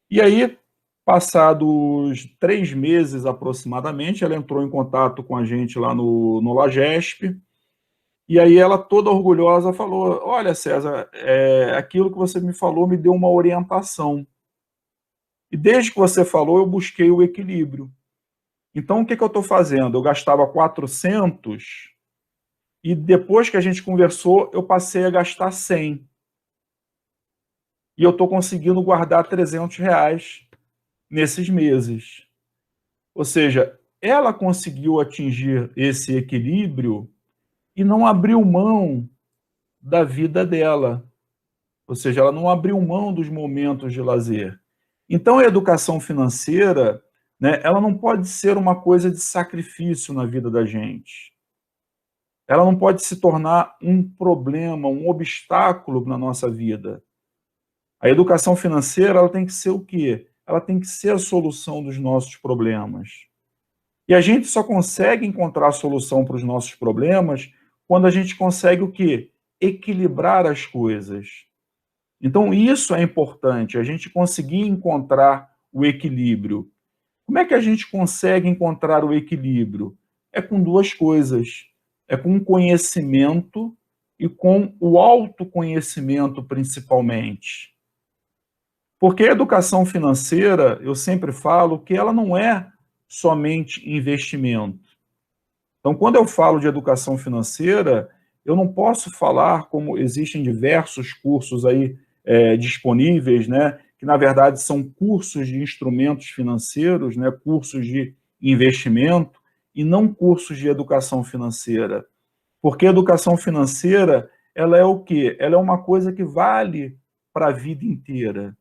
E aí, passados 3 meses aproximadamente, ela entrou em contato com a gente lá no Lagesp, e aí ela toda orgulhosa falou, olha, César, aquilo que você me falou me deu uma orientação. E desde que você falou, eu busquei o equilíbrio. Então, o que eu estou fazendo? Eu gastava 400 e depois que a gente conversou, eu passei a gastar 100. E eu estou conseguindo guardar R$ 300 nesses meses. Ou seja, ela conseguiu atingir esse equilíbrio e não abriu mão da vida dela. Ou seja, ela não abriu mão dos momentos de lazer. Então, a educação financeira, né, ela não pode ser uma coisa de sacrifício na vida da gente. Ela não pode se tornar um problema, um obstáculo na nossa vida. A educação financeira, ela tem que ser o quê? Ela tem que ser a solução dos nossos problemas. E a gente só consegue encontrar a solução para os nossos problemas quando a gente consegue o quê? Equilibrar as coisas. Então, isso é importante, a gente conseguir encontrar o equilíbrio. Como é que a gente consegue encontrar o equilíbrio? É com duas coisas. É com o conhecimento e com o autoconhecimento, principalmente. Porque a educação financeira, eu sempre falo que ela não é somente investimento. Então, quando eu falo de educação financeira, eu não posso falar como existem diversos cursos aí disponíveis, né, que na verdade são cursos de instrumentos financeiros, né, cursos de investimento e não cursos de educação financeira. Porque a educação financeira, ela é o quê? Ela é uma coisa que vale para a vida inteira.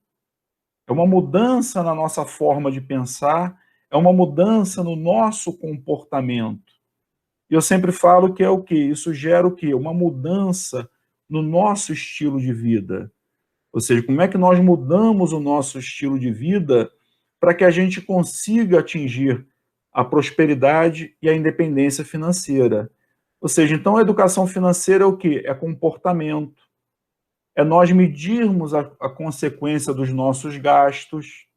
É uma mudança na nossa forma de pensar, é uma mudança no nosso comportamento. E eu sempre falo que é o quê? Isso gera o quê? Uma mudança no nosso estilo de vida. Ou seja, como é que nós mudamos o nosso estilo de vida para que a gente consiga atingir a prosperidade e a independência financeira. Ou seja, então a educação financeira é o quê? É comportamento. É nós medirmos a consequência dos nossos gastos,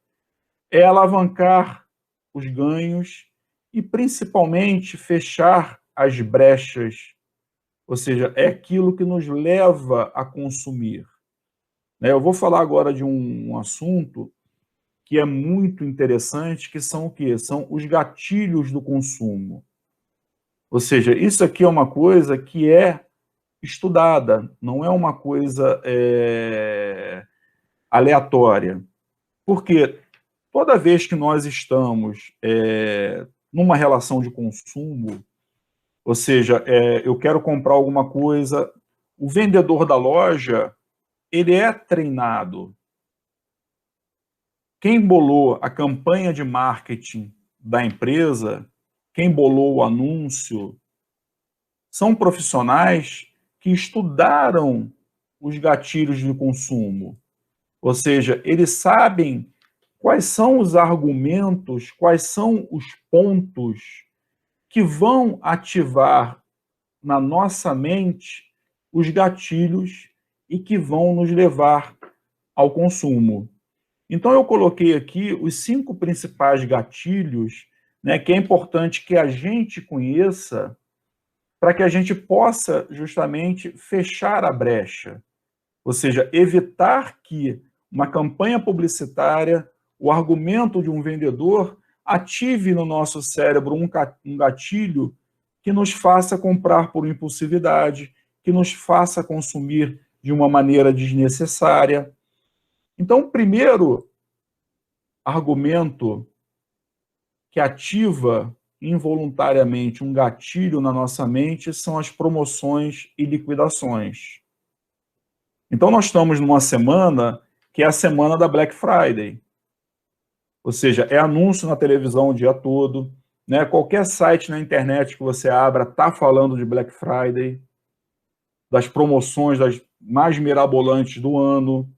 é alavancar os ganhos e, principalmente, fechar as brechas. Ou seja, é aquilo que nos leva a consumir. Eu vou falar agora de um assunto que é muito interessante, que são o quê? São os gatilhos do consumo. Ou seja, isso aqui é uma coisa que é estudada, não é uma coisa aleatória. Porque toda vez que nós estamos numa relação de consumo, ou seja, eu quero comprar alguma coisa, o vendedor da loja, ele é treinado. Quem bolou a campanha de marketing da empresa, quem bolou o anúncio, são profissionais que estudaram os gatilhos de consumo. Ou seja, eles sabem quais são os argumentos, quais são os pontos que vão ativar na nossa mente os gatilhos e que vão nos levar ao consumo. Então, eu coloquei aqui os 5 principais gatilhos, né, que é importante que a gente conheça para que a gente possa justamente fechar a brecha, ou seja, evitar que uma campanha publicitária, o argumento de um vendedor, ative no nosso cérebro um gatilho que nos faça comprar por impulsividade, que nos faça consumir de uma maneira desnecessária. Então, o primeiro argumento que ativa involuntariamente um gatilho na nossa mente são as promoções e liquidações. Então, nós estamos numa semana que é a semana da Black Friday. Ou seja, é anúncio na televisão o dia todo, né? Qualquer site na internet que você abra está falando de Black Friday, das promoções das mais mirabolantes do ano.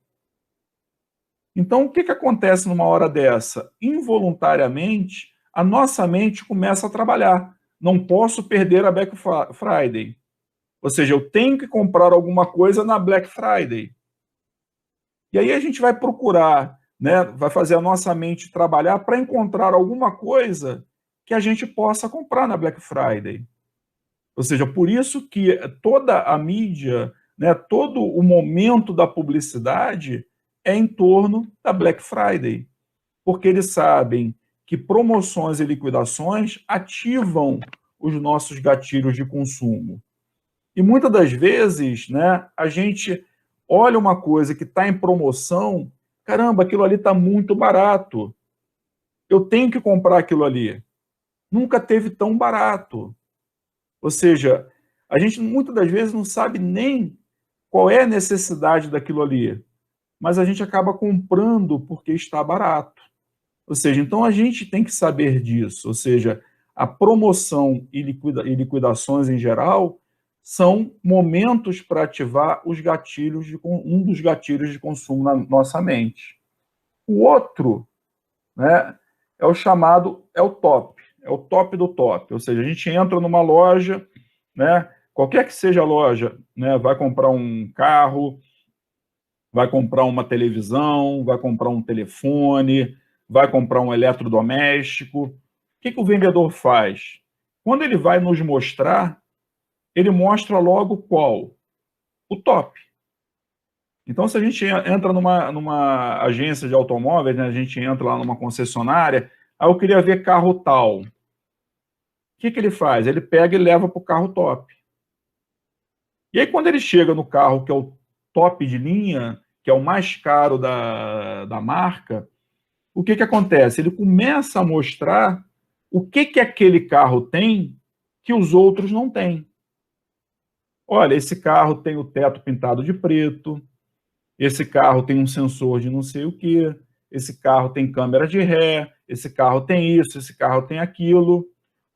Então, o que acontece numa hora dessa? Involuntariamente, a nossa mente começa a trabalhar. Não posso perder a Black Friday. Ou seja, eu tenho que comprar alguma coisa na Black Friday. E aí a gente vai procurar, né, vai fazer a nossa mente trabalhar para encontrar alguma coisa que a gente possa comprar na Black Friday. Ou seja, por isso que toda a mídia, né, todo o momento da publicidade é em torno da Black Friday, porque eles sabem que promoções e liquidações ativam os nossos gatilhos de consumo. E muitas das vezes, né, a gente olha uma coisa que está em promoção, caramba, aquilo ali está muito barato, eu tenho que comprar aquilo ali. Nunca teve tão barato. Ou seja, a gente muitas das vezes não sabe nem qual é a necessidade daquilo ali, mas a gente acaba comprando porque está barato. Ou seja, então a gente tem que saber disso. Ou seja, a promoção e liquidações em geral são momentos para ativar os gatilhos um dos gatilhos de consumo na nossa mente. O outro, né, é o chamado, é o top do top. Ou seja, a gente entra numa loja, né, qualquer que seja a loja, né, vai comprar um carro, vai comprar uma televisão, vai comprar um telefone, vai comprar um eletrodoméstico. O que o vendedor faz? Quando ele vai nos mostrar, ele mostra logo qual? O top. Então, se a gente entra numa agência de automóveis, né, a gente entra lá numa concessionária, aí eu queria ver carro tal. O que ele faz? Ele pega e leva para o carro top. E aí, quando ele chega no carro que é o top de linha, que é o mais caro da marca, o que acontece? Ele começa a mostrar o que aquele carro tem que os outros não têm. Olha, esse carro tem o teto pintado de preto, esse carro tem um sensor de não sei o quê, esse carro tem câmera de ré, esse carro tem isso, esse carro tem aquilo.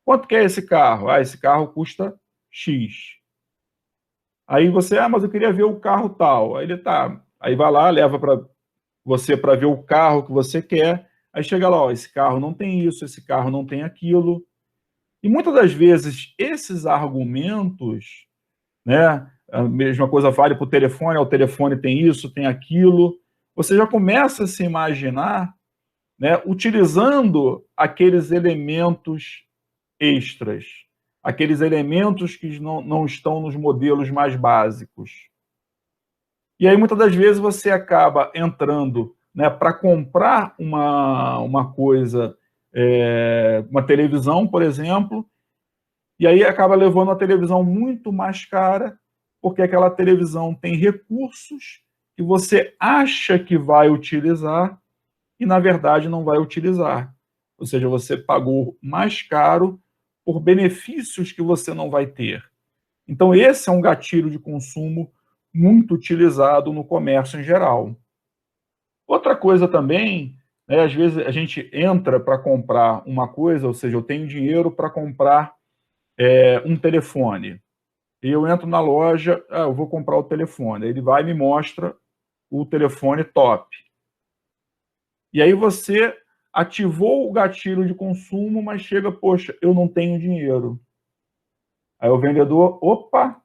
Quanto que é esse carro? Ah, esse carro custa X. Aí você, mas eu queria ver o carro tal. Aí ele tá. Aí vai lá, leva para você para ver o carro que você quer. Aí chega lá, ó, esse carro não tem isso, esse carro não tem aquilo. E muitas das vezes esses argumentos, né, a mesma coisa vale para o telefone tem isso, tem aquilo. Você já começa a se imaginar, né, utilizando aqueles elementos extras, aqueles elementos que não estão nos modelos mais básicos. E aí, muitas das vezes, você acaba entrando, né, para comprar uma coisa, uma televisão, por exemplo, e aí acaba levando a televisão muito mais cara, porque aquela televisão tem recursos que você acha que vai utilizar e, na verdade, não vai utilizar. Ou seja, você pagou mais caro por benefícios que você não vai ter. Então, esse é um gatilho de consumo muito utilizado no comércio em geral. Outra coisa também, né, às vezes a gente entra para comprar uma coisa, ou seja, eu tenho dinheiro para comprar um telefone. E eu entro na loja, eu vou comprar o telefone. Ele vai e me mostra o telefone top. E aí você ativou o gatilho de consumo, mas chega, poxa, eu não tenho dinheiro. Aí o vendedor, opa,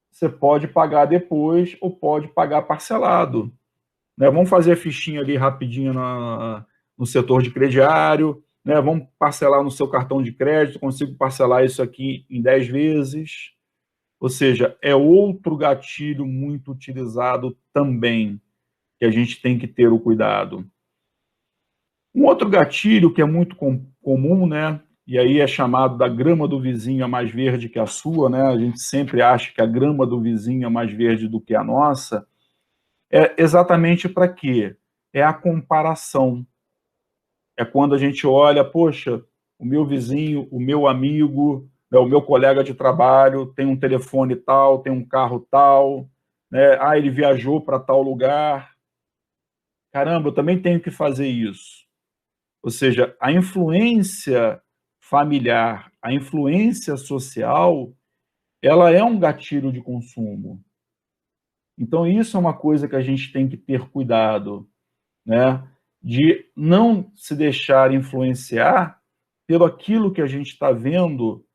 você pode pagar depois ou pode pagar parcelado. Né? Vamos fazer a fichinha ali rapidinho no setor de crediário, né? Vamos parcelar no seu cartão de crédito, consigo parcelar isso aqui em 10 vezes. Ou seja, é outro gatilho muito utilizado também, que a gente tem que ter o cuidado. Um outro gatilho que é muito comum, né? E aí é chamado da grama do vizinho é mais verde que a sua, né? A gente sempre acha que a grama do vizinho é mais verde do que a nossa. É exatamente para quê? É a comparação. É quando a gente olha, poxa, o meu vizinho, o meu amigo, né, o meu colega de trabalho tem um telefone tal, tem um carro tal, né? Ah, ele viajou para tal lugar. Caramba, eu também tenho que fazer isso. Ou seja, a influência familiar, a influência social, ela é um gatilho de consumo. Então, isso é uma coisa que a gente tem que ter cuidado, né? De não se deixar influenciar pelo aquilo que a gente está vendo,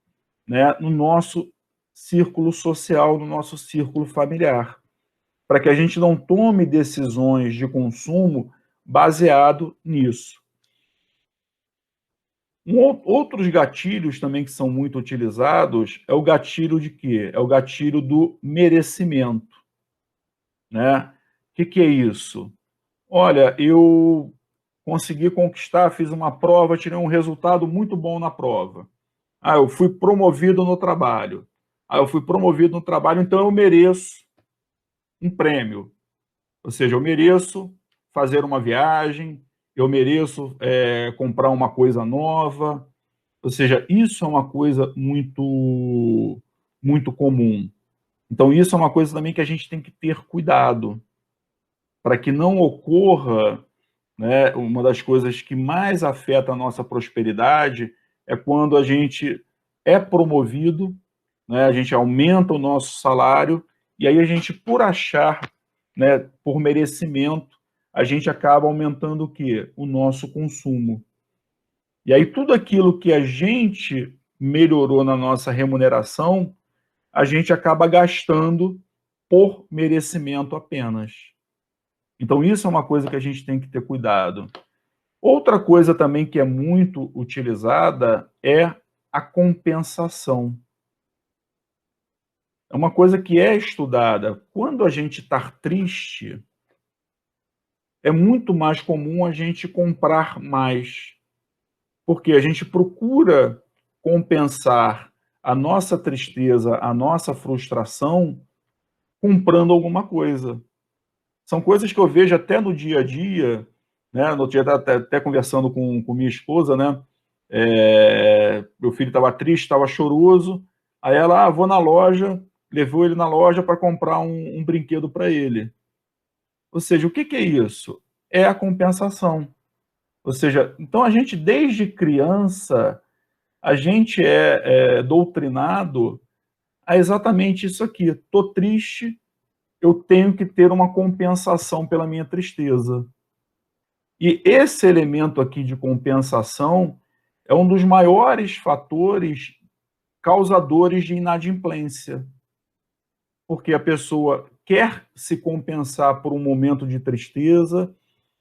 né, no nosso círculo social, no nosso círculo familiar, para que a gente não tome decisões de consumo baseado nisso. Outros gatilhos também que são muito utilizados é o gatilho de quê? É o gatilho do merecimento, né? O que é isso? Olha, eu consegui conquistar, fiz uma prova, tirei um resultado muito bom na prova. Ah, eu fui promovido no trabalho. Ah, eu fui promovido no trabalho, então eu mereço um prêmio. Ou seja, eu mereço fazer uma viagem, eu mereço comprar uma coisa nova. Ou seja, isso é uma coisa muito comum. Então, isso é uma coisa também que a gente tem que ter cuidado, para que não ocorra, né, uma das coisas que mais afeta a nossa prosperidade é quando a gente é promovido, né, a gente aumenta o nosso salário, e aí a gente, por achar, né, por merecimento, a gente acaba aumentando o quê? O nosso consumo. E aí tudo aquilo que a gente melhorou na nossa remuneração, a gente acaba gastando por merecimento apenas. Então isso é uma coisa que a gente tem que ter cuidado. Outra coisa também que é muito utilizada é a compensação. É uma coisa que é estudada. Quando a gente está triste, é muito mais comum a gente comprar mais, porque a gente procura compensar a nossa tristeza, a nossa frustração, comprando alguma coisa. São coisas que eu vejo até no dia a dia, né? No dia até conversando com minha esposa, né? Meu filho estava triste, estava choroso. Aí ela, vou na loja, levou ele na loja para comprar um brinquedo para ele. Ou seja, o que é isso? É a compensação. Ou seja, então a gente, desde criança, a gente é doutrinado a exatamente isso aqui. Estou triste, eu tenho que ter uma compensação pela minha tristeza. E esse elemento aqui de compensação é um dos maiores fatores causadores de inadimplência, porque a pessoa quer se compensar por um momento de tristeza,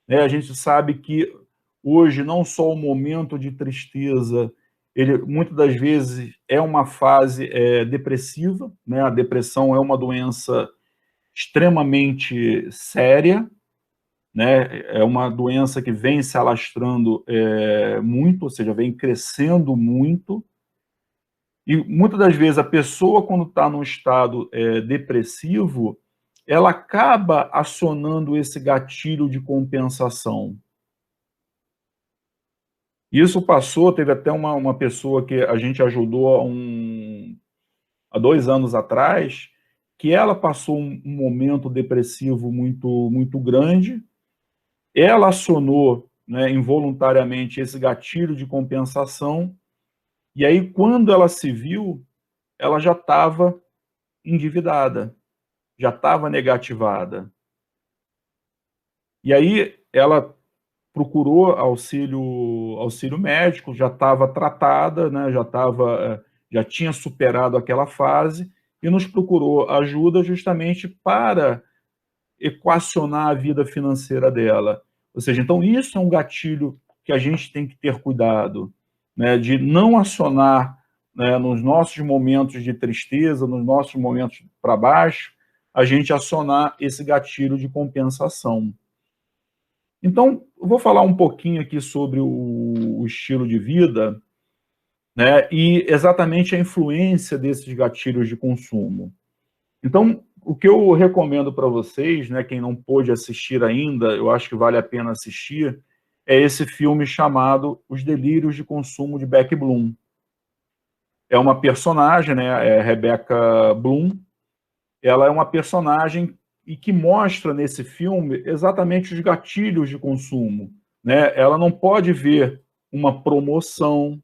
né? A gente sabe que hoje não só o momento de tristeza, ele muitas das vezes é uma fase depressiva, né? A depressão é uma doença extremamente séria, né? É uma doença que vem se alastrando muito, ou seja, vem crescendo muito. E muitas das vezes a pessoa, quando está num estado depressivo, ela acaba acionando esse gatilho de compensação. Isso passou, teve até uma pessoa que a gente ajudou há 2 anos atrás, que ela passou um momento depressivo muito grande, ela acionou, né, involuntariamente esse gatilho de compensação, e aí quando ela se viu, ela já estava endividada, já estava negativada. E aí ela procurou auxílio médico, já estava tratada, né, já tinha superado aquela fase e nos procurou ajuda justamente para equacionar a vida financeira dela. Ou seja, então isso é um gatilho que a gente tem que ter cuidado, né, de não acionar, né, nos nossos momentos de tristeza, nos nossos momentos para baixo, a gente acionar esse gatilho de compensação. Então, eu vou falar um pouquinho aqui sobre o estilo de vida, né, e exatamente a influência desses gatilhos de consumo. Então, o que eu recomendo para vocês, né, quem não pôde assistir ainda, eu acho que vale a pena assistir, é esse filme chamado Os Delírios de Consumo de Beck Bloom. É uma personagem, né, Rebecca Bloom, ela é uma personagem e que mostra nesse filme exatamente os gatilhos de consumo, né? Ela não pode ver uma promoção,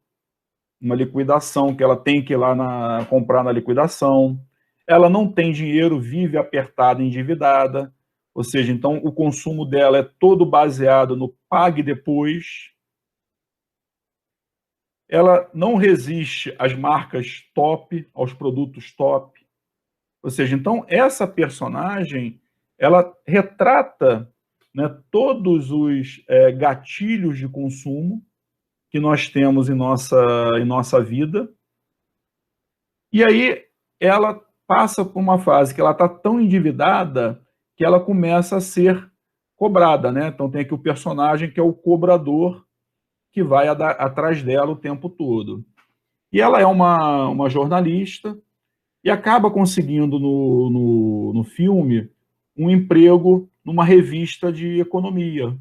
uma liquidação que ela tem que ir lá comprar na liquidação. Ela não tem dinheiro, vive apertada, endividada. Ou seja, então o consumo dela é todo baseado no pague depois. Ela não resiste às marcas top, aos produtos top. Ou seja, então essa personagem ela retrata, né, todos os gatilhos de consumo que nós temos em nossa vida. E aí ela passa por uma fase que ela está tão endividada que ela começa a ser cobrada, né? Então tem aqui o personagem que é o cobrador que vai atrás dela o tempo todo. E ela é uma jornalista e acaba conseguindo no filme um emprego numa revista de economia.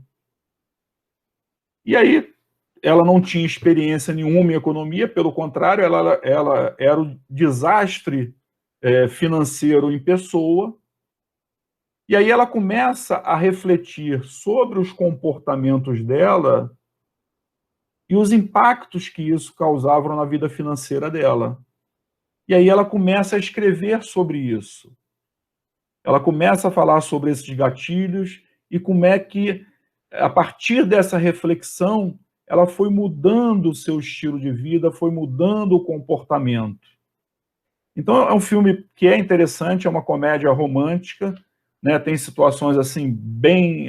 E aí ela não tinha experiência nenhuma em economia, pelo contrário, ela era o desastre financeiro em pessoa. E aí ela começa a refletir sobre os comportamentos dela e os impactos que isso causava na vida financeira dela. E aí ela começa a escrever sobre isso. Ela começa a falar sobre esses gatilhos e como é que, a partir dessa reflexão, ela foi mudando o seu estilo de vida, foi mudando o comportamento. Então é um filme que é interessante, é uma comédia romântica, né? Tem situações assim bem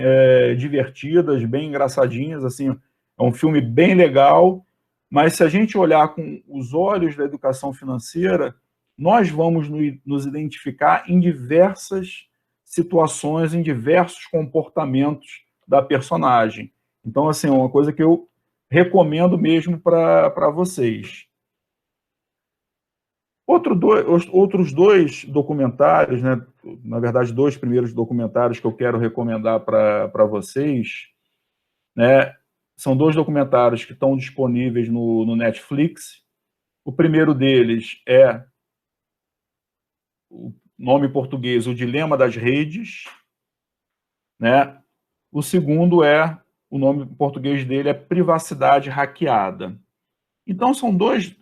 divertidas, bem engraçadinhas, assim, é um filme bem legal, mas se a gente olhar com os olhos da educação financeira, nós vamos nos identificar em diversas situações, em diversos comportamentos da personagem. Então, assim, é uma coisa que eu recomendo mesmo para vocês. Outros 2 documentários, né, na verdade, 2 primeiros documentários que eu quero recomendar para vocês, né, são 2 documentários que estão disponíveis no Netflix. O primeiro deles é o nome em português, O Dilema das Redes, né? O segundo o nome em português dele é Privacidade Hackeada. Então, são dois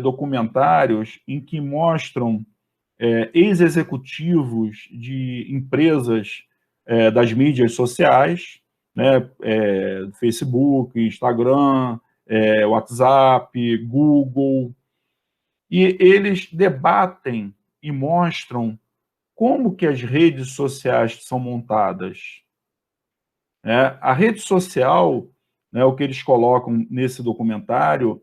documentários em que mostram ex-executivos de empresas das mídias sociais, né, Facebook, Instagram, WhatsApp, Google, e eles debatem e mostram como que as redes sociais são montadas. A rede social, né, o que eles colocam nesse documentário,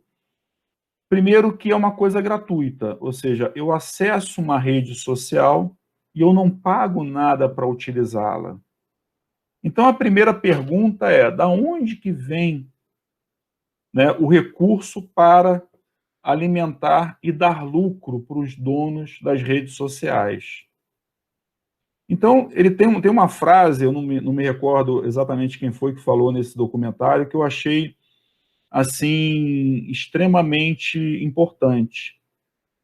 primeiro que é uma coisa gratuita, ou seja, eu acesso uma rede social e eu não pago nada para utilizá-la. Então a primeira pergunta é: da onde que vem, né, o recurso para alimentar e dar lucro para os donos das redes sociais? Então, ele tem uma frase, eu não me recordo exatamente quem foi que falou nesse documentário, que eu achei assim extremamente importante,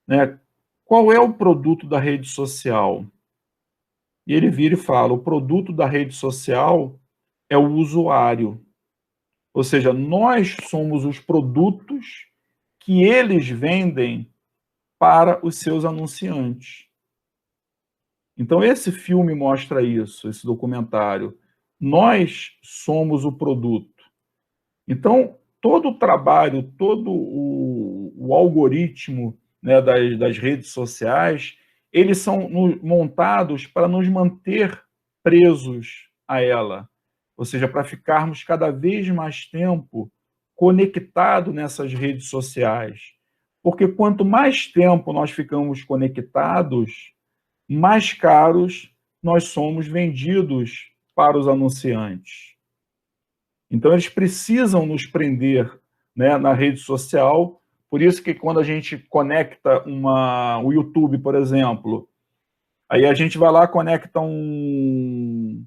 né? Qual é o produto da rede social? E ele vira e fala: o produto da rede social é o usuário. Ou seja, nós somos os produtos que eles vendem para os seus anunciantes. Então, esse filme mostra isso, esse documentário. Nós somos o produto. Então, todo o trabalho, todo o algoritmo, né, das redes sociais, eles são montados para nos manter presos a ela. Ou seja, para ficarmos cada vez mais tempo conectados nessas redes sociais. Porque quanto mais tempo nós ficamos conectados, mais caros nós somos vendidos para os anunciantes. Então, eles precisam nos prender, né, na rede social. Por isso que quando a gente conecta o YouTube, por exemplo, aí a gente vai lá, conecta um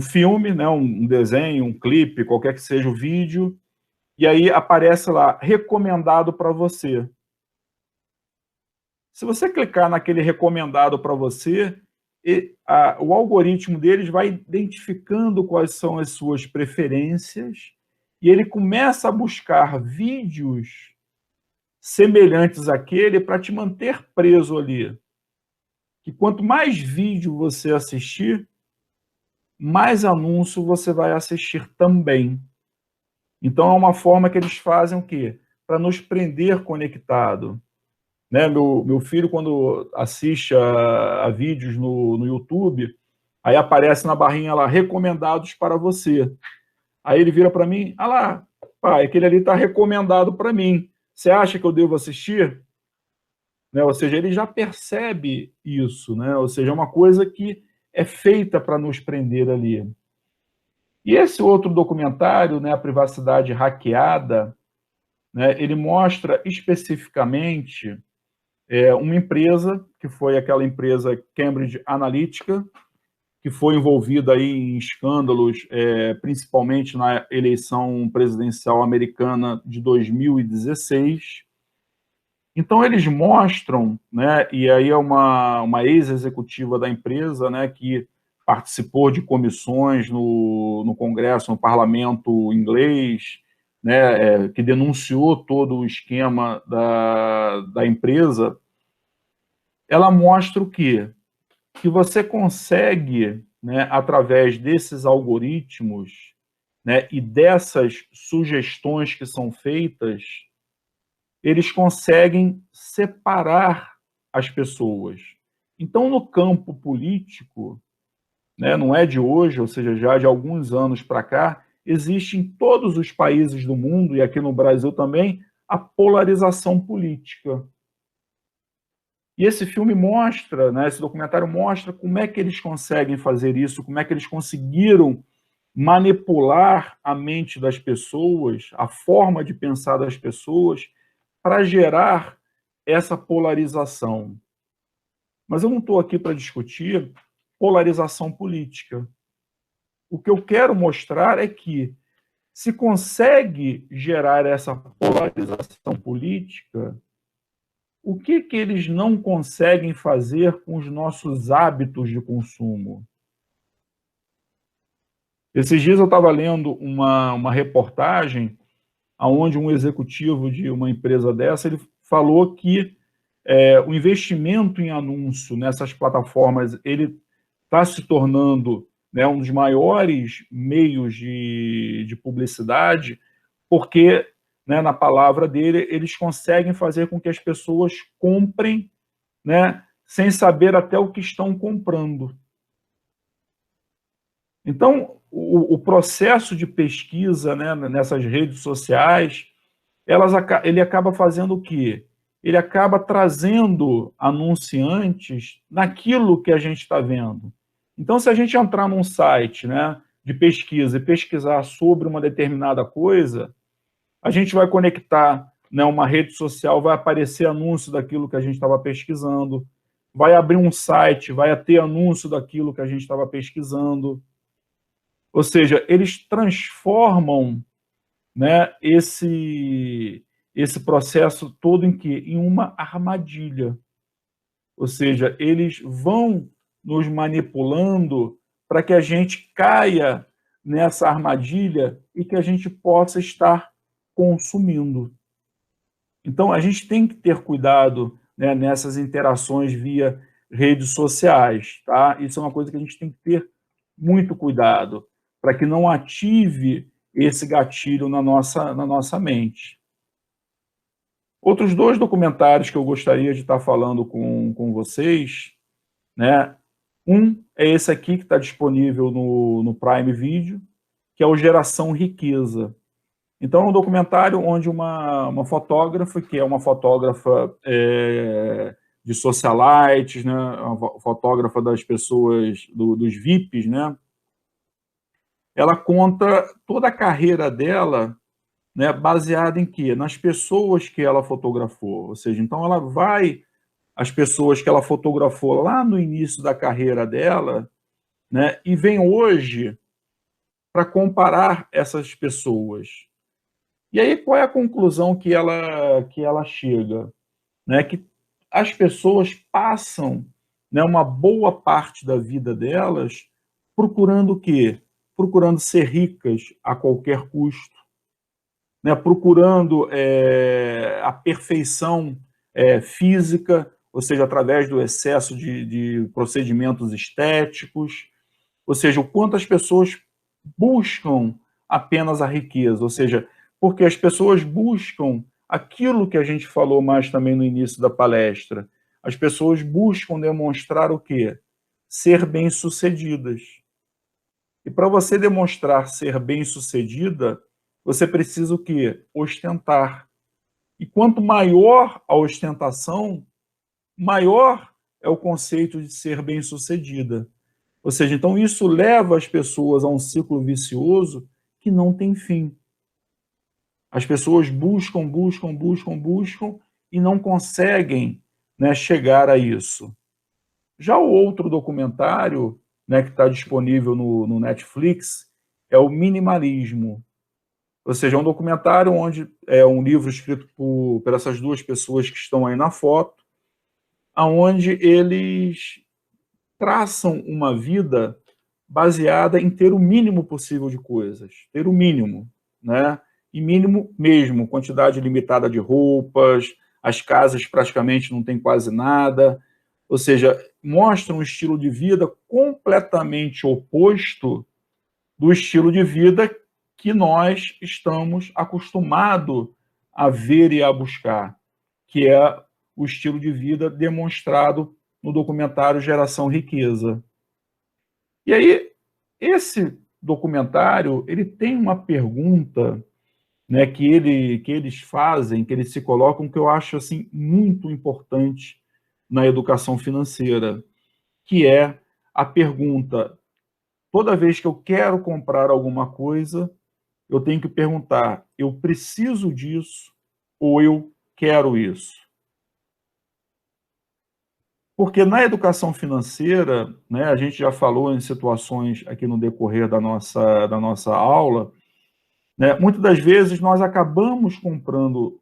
filme, né, um desenho, um clipe, qualquer que seja o vídeo, e aí aparece lá, recomendado para você. Se você clicar naquele recomendado para você, o algoritmo deles vai identificando quais são as suas preferências e ele começa a buscar vídeos semelhantes àquele para te manter preso ali. Que quanto mais vídeo você assistir, mais anúncio você vai assistir também. Então é uma forma que eles fazem o quê? Para nos prender conectado. Né? Meu filho, quando assiste a vídeos no YouTube, aí aparece na barrinha lá, recomendados para você. Aí ele vira para mim: ah lá, pai, aquele ali está recomendado para mim. Você acha que eu devo assistir? Né? Ou seja, ele já percebe isso, né? Ou seja, é uma coisa que é feita para nos prender ali. E esse outro documentário, né, A Privacidade Hackeada, né, ele mostra especificamente uma empresa, que foi aquela empresa Cambridge Analytica, que foi envolvida aí em escândalos, principalmente na eleição presidencial americana de 2016. Então, eles mostram, né, e aí é uma ex-executiva da empresa, né, que participou de comissões no Congresso, no parlamento inglês, né, que denunciou todo o esquema da empresa. Ela mostra o quê? Que você consegue, né, através desses algoritmos, né, e dessas sugestões que são feitas, eles conseguem separar as pessoas. Então, no campo político, né, não é de hoje, ou seja, já de alguns anos para cá, existe em todos os países do mundo, e aqui no Brasil também, a polarização política. E esse filme mostra, né, esse documentário mostra como é que eles conseguem fazer isso, como é que eles conseguiram manipular a mente das pessoas, a forma de pensar das pessoas, para gerar essa polarização. Mas eu não estou aqui para discutir polarização política. O que eu quero mostrar é que, se consegue gerar essa polarização política, o que eles não conseguem fazer com os nossos hábitos de consumo? Esses dias eu estava lendo uma reportagem onde um executivo de uma empresa dessa, ele falou que o investimento em anúncio nessas plataformas, ele está se tornando, né, um dos maiores meios de publicidade, porque, né, na palavra dele, eles conseguem fazer com que as pessoas comprem, né, sem saber até o que estão comprando. Então, o processo de pesquisa, né, nessas redes sociais, ele acaba fazendo o quê? Ele acaba trazendo anunciantes naquilo que a gente está vendo. Então, se a gente entrar num site, né, de pesquisa e pesquisar sobre uma determinada coisa, a gente vai conectar, né, uma rede social, vai aparecer anúncio daquilo que a gente estava pesquisando, vai abrir um site, vai ter anúncio daquilo que a gente estava pesquisando. Ou seja, eles transformam, né, esse processo todo em quê? Em uma armadilha. Ou seja, eles vão nos manipulando para que a gente caia nessa armadilha e que a gente possa estar consumindo. Então, a gente tem que ter cuidado, né, nessas interações via redes sociais, tá? Isso é uma coisa que a gente tem que ter muito cuidado, para que não ative esse gatilho na nossa mente. Outros dois documentários que eu gostaria de estar falando com vocês, né? Um é esse aqui que está disponível no Prime Video, que é o Geração Riqueza. Então, é um documentário onde uma fotógrafa, que é uma fotógrafa de socialites, né, uma fotógrafa das pessoas, dos VIPs, né, ela conta toda a carreira dela, né, baseada em quê? Nas pessoas que ela fotografou. Ou seja, então ela vai, as pessoas que ela fotografou lá no início da carreira dela, né, e vem hoje para comparar essas pessoas. E aí, qual é a conclusão que ela chega? Né? Que as pessoas passam, né, uma boa parte da vida delas procurando o quê? Procurando ser ricas a qualquer custo, né? Procurando a perfeição física, ou seja, através do excesso de procedimentos estéticos, ou seja, o quanto as pessoas buscam apenas a riqueza, ou seja, porque as pessoas buscam aquilo que a gente falou mais também no início da palestra. As pessoas buscam demonstrar o quê? Ser bem-sucedidas. E para você demonstrar ser bem-sucedida, você precisa o quê? Ostentar. E quanto maior a ostentação, maior é o conceito de ser bem-sucedida. Ou seja, então isso leva as pessoas a um ciclo vicioso que não tem fim. As pessoas buscam, buscam, buscam, buscam e não conseguem, né, chegar a isso. Já o outro documentário, né, que está disponível no Netflix é o Minimalismo. Ou seja, é um documentário onde é um livro escrito por essas duas pessoas que estão aí na foto, aonde eles traçam uma vida baseada em ter o mínimo possível de coisas, ter o mínimo, né? E mínimo mesmo, quantidade limitada de roupas, as casas praticamente não tem quase nada, ou seja, mostra um estilo de vida completamente oposto do estilo de vida que nós estamos acostumados a ver e a buscar, que é o estilo de vida demonstrado no documentário Geração Riqueza. E aí, esse documentário, ele tem uma pergunta, né, que eles fazem, que eles se colocam, que eu acho assim muito importante na educação financeira, que é a pergunta: toda vez que eu quero comprar alguma coisa, eu tenho que perguntar, eu preciso disso ou eu quero isso? Porque na educação financeira, né, a gente já falou em situações aqui no decorrer da nossa aula, né, muitas das vezes nós acabamos comprando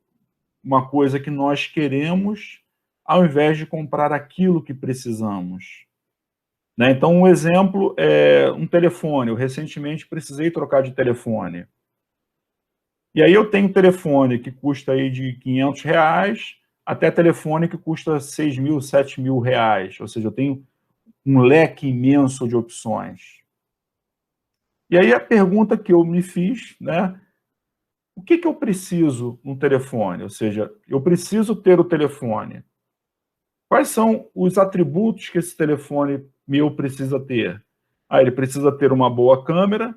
uma coisa que nós queremos, ao invés de comprar aquilo que precisamos. né? Então, um exemplo é um telefone. Eu recentemente precisei trocar de telefone. E aí eu tenho um telefone que custa aí de R$ 500 até telefone que custa R$ 6.000, R$ 7.000. Ou seja, eu tenho um leque imenso de opções. E aí a pergunta que eu me fiz, né? O que eu preciso no telefone? Ou seja, eu preciso ter o telefone. Quais são os atributos que esse telefone meu precisa ter? Ele precisa ter uma boa câmera,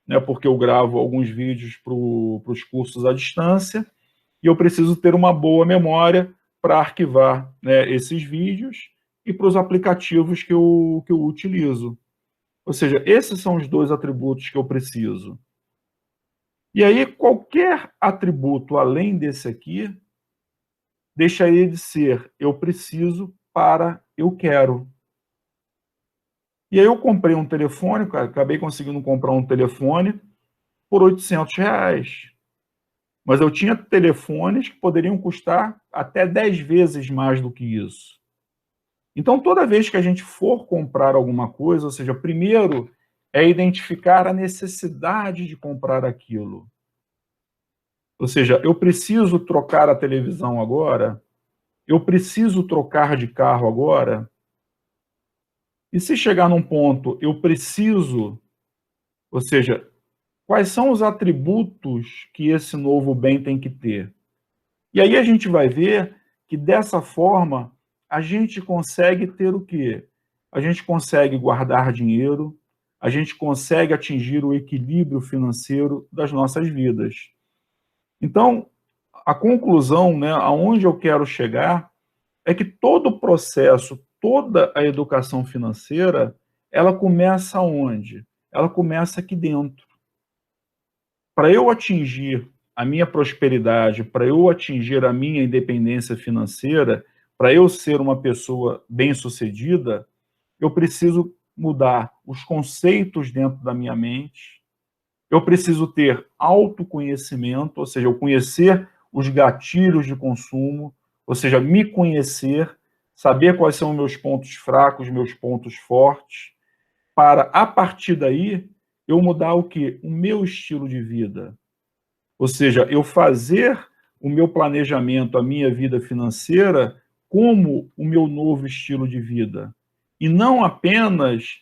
né, porque eu gravo alguns vídeos para os cursos à distância, e eu preciso ter uma boa memória para arquivar, né, esses vídeos e para os aplicativos que eu utilizo. Ou seja, esses são os dois atributos que eu preciso. E aí, qualquer atributo além desse aqui deixaria de ser eu preciso para eu quero. E aí eu comprei um telefone, acabei conseguindo comprar um telefone por R$ 800. Mas eu tinha telefones que poderiam custar até 10 vezes mais do que isso. Então, toda vez que a gente for comprar alguma coisa, ou seja, primeiro é identificar a necessidade de comprar aquilo. Ou seja, eu preciso trocar a televisão agora? Eu preciso trocar de carro agora? E se chegar num ponto, eu preciso, ou seja, quais são os atributos que esse novo bem tem que ter? E aí a gente vai ver que dessa forma a gente consegue ter o quê? A gente consegue guardar dinheiro, a gente consegue atingir o equilíbrio financeiro das nossas vidas. Então, a conclusão, né, aonde eu quero chegar, é que todo o processo, toda a educação financeira, ela começa onde? Ela começa aqui dentro. Para eu atingir a minha prosperidade, para eu atingir a minha independência financeira, para eu ser uma pessoa bem-sucedida, eu preciso mudar os conceitos dentro da minha mente, eu preciso ter autoconhecimento, ou seja, eu conhecer os gatilhos de consumo, ou seja, me conhecer, saber quais são meus pontos fracos, meus pontos fortes, para, a partir daí, eu mudar o quê? O meu estilo de vida. Ou seja, eu fazer o meu planejamento, a minha vida financeira, como o meu novo estilo de vida. E não apenas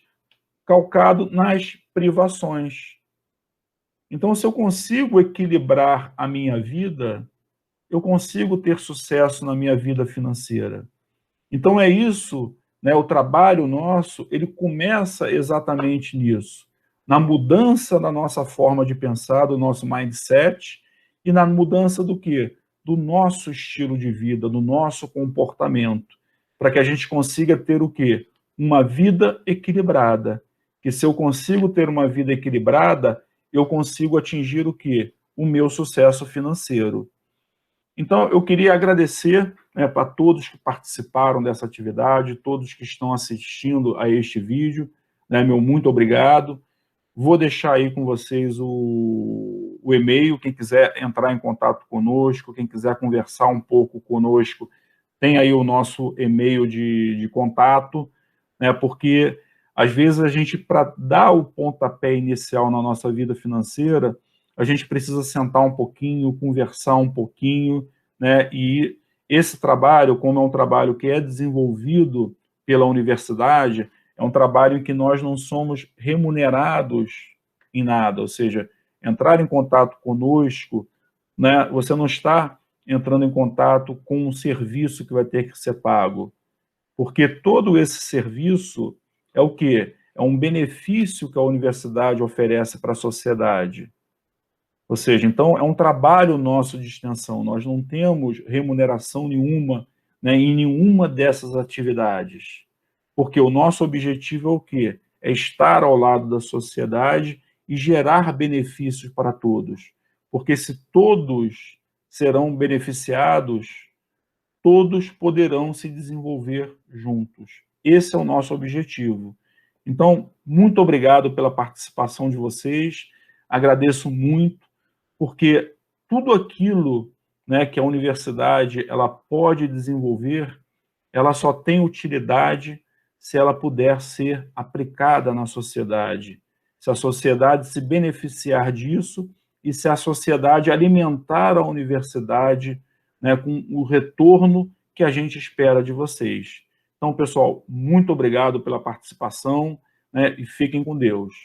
calcado nas privações. Então, se eu consigo equilibrar a minha vida, eu consigo ter sucesso na minha vida financeira. Então, é isso, né? O trabalho nosso, ele começa exatamente nisso, na mudança da nossa forma de pensar, do nosso mindset, e na mudança do quê? Do nosso estilo de vida, do nosso comportamento, para que a gente consiga ter o quê? Uma vida equilibrada. Que se eu consigo ter uma vida equilibrada, eu consigo atingir o quê? O meu sucesso financeiro. Então, eu queria agradecer, né, para todos que participaram dessa atividade, todos que estão assistindo a este vídeo, né, meu muito obrigado. Vou deixar aí com vocês o e-mail, quem quiser entrar em contato conosco, quem quiser conversar um pouco conosco, tem aí o nosso e-mail de contato, né, porque às vezes a gente, para dar o pontapé inicial na nossa vida financeira, a gente precisa sentar um pouquinho, conversar um pouquinho, né, e esse trabalho, como é um trabalho que é desenvolvido pela universidade, é um trabalho em que nós não somos remunerados em nada, ou seja, entrar em contato conosco, né, você não está entrando em contato com um serviço que vai ter que ser pago, porque todo esse serviço é o quê? É um benefício que a universidade oferece para a sociedade. Ou seja, então é um trabalho nosso de extensão, nós não temos remuneração nenhuma, né, em nenhuma dessas atividades, porque o nosso objetivo é o quê? É estar ao lado da sociedade e gerar benefícios para todos, porque se todos serão beneficiados, todos poderão se desenvolver juntos. Esse é o nosso objetivo. Então, muito obrigado pela participação de vocês, agradeço muito, porque tudo aquilo, né, que a universidade ela pode desenvolver, ela só tem utilidade se ela puder ser aplicada na sociedade, se a sociedade se beneficiar disso e se a sociedade alimentar a universidade, né, com o retorno que a gente espera de vocês. Então, pessoal, muito obrigado pela participação, né, e fiquem com Deus.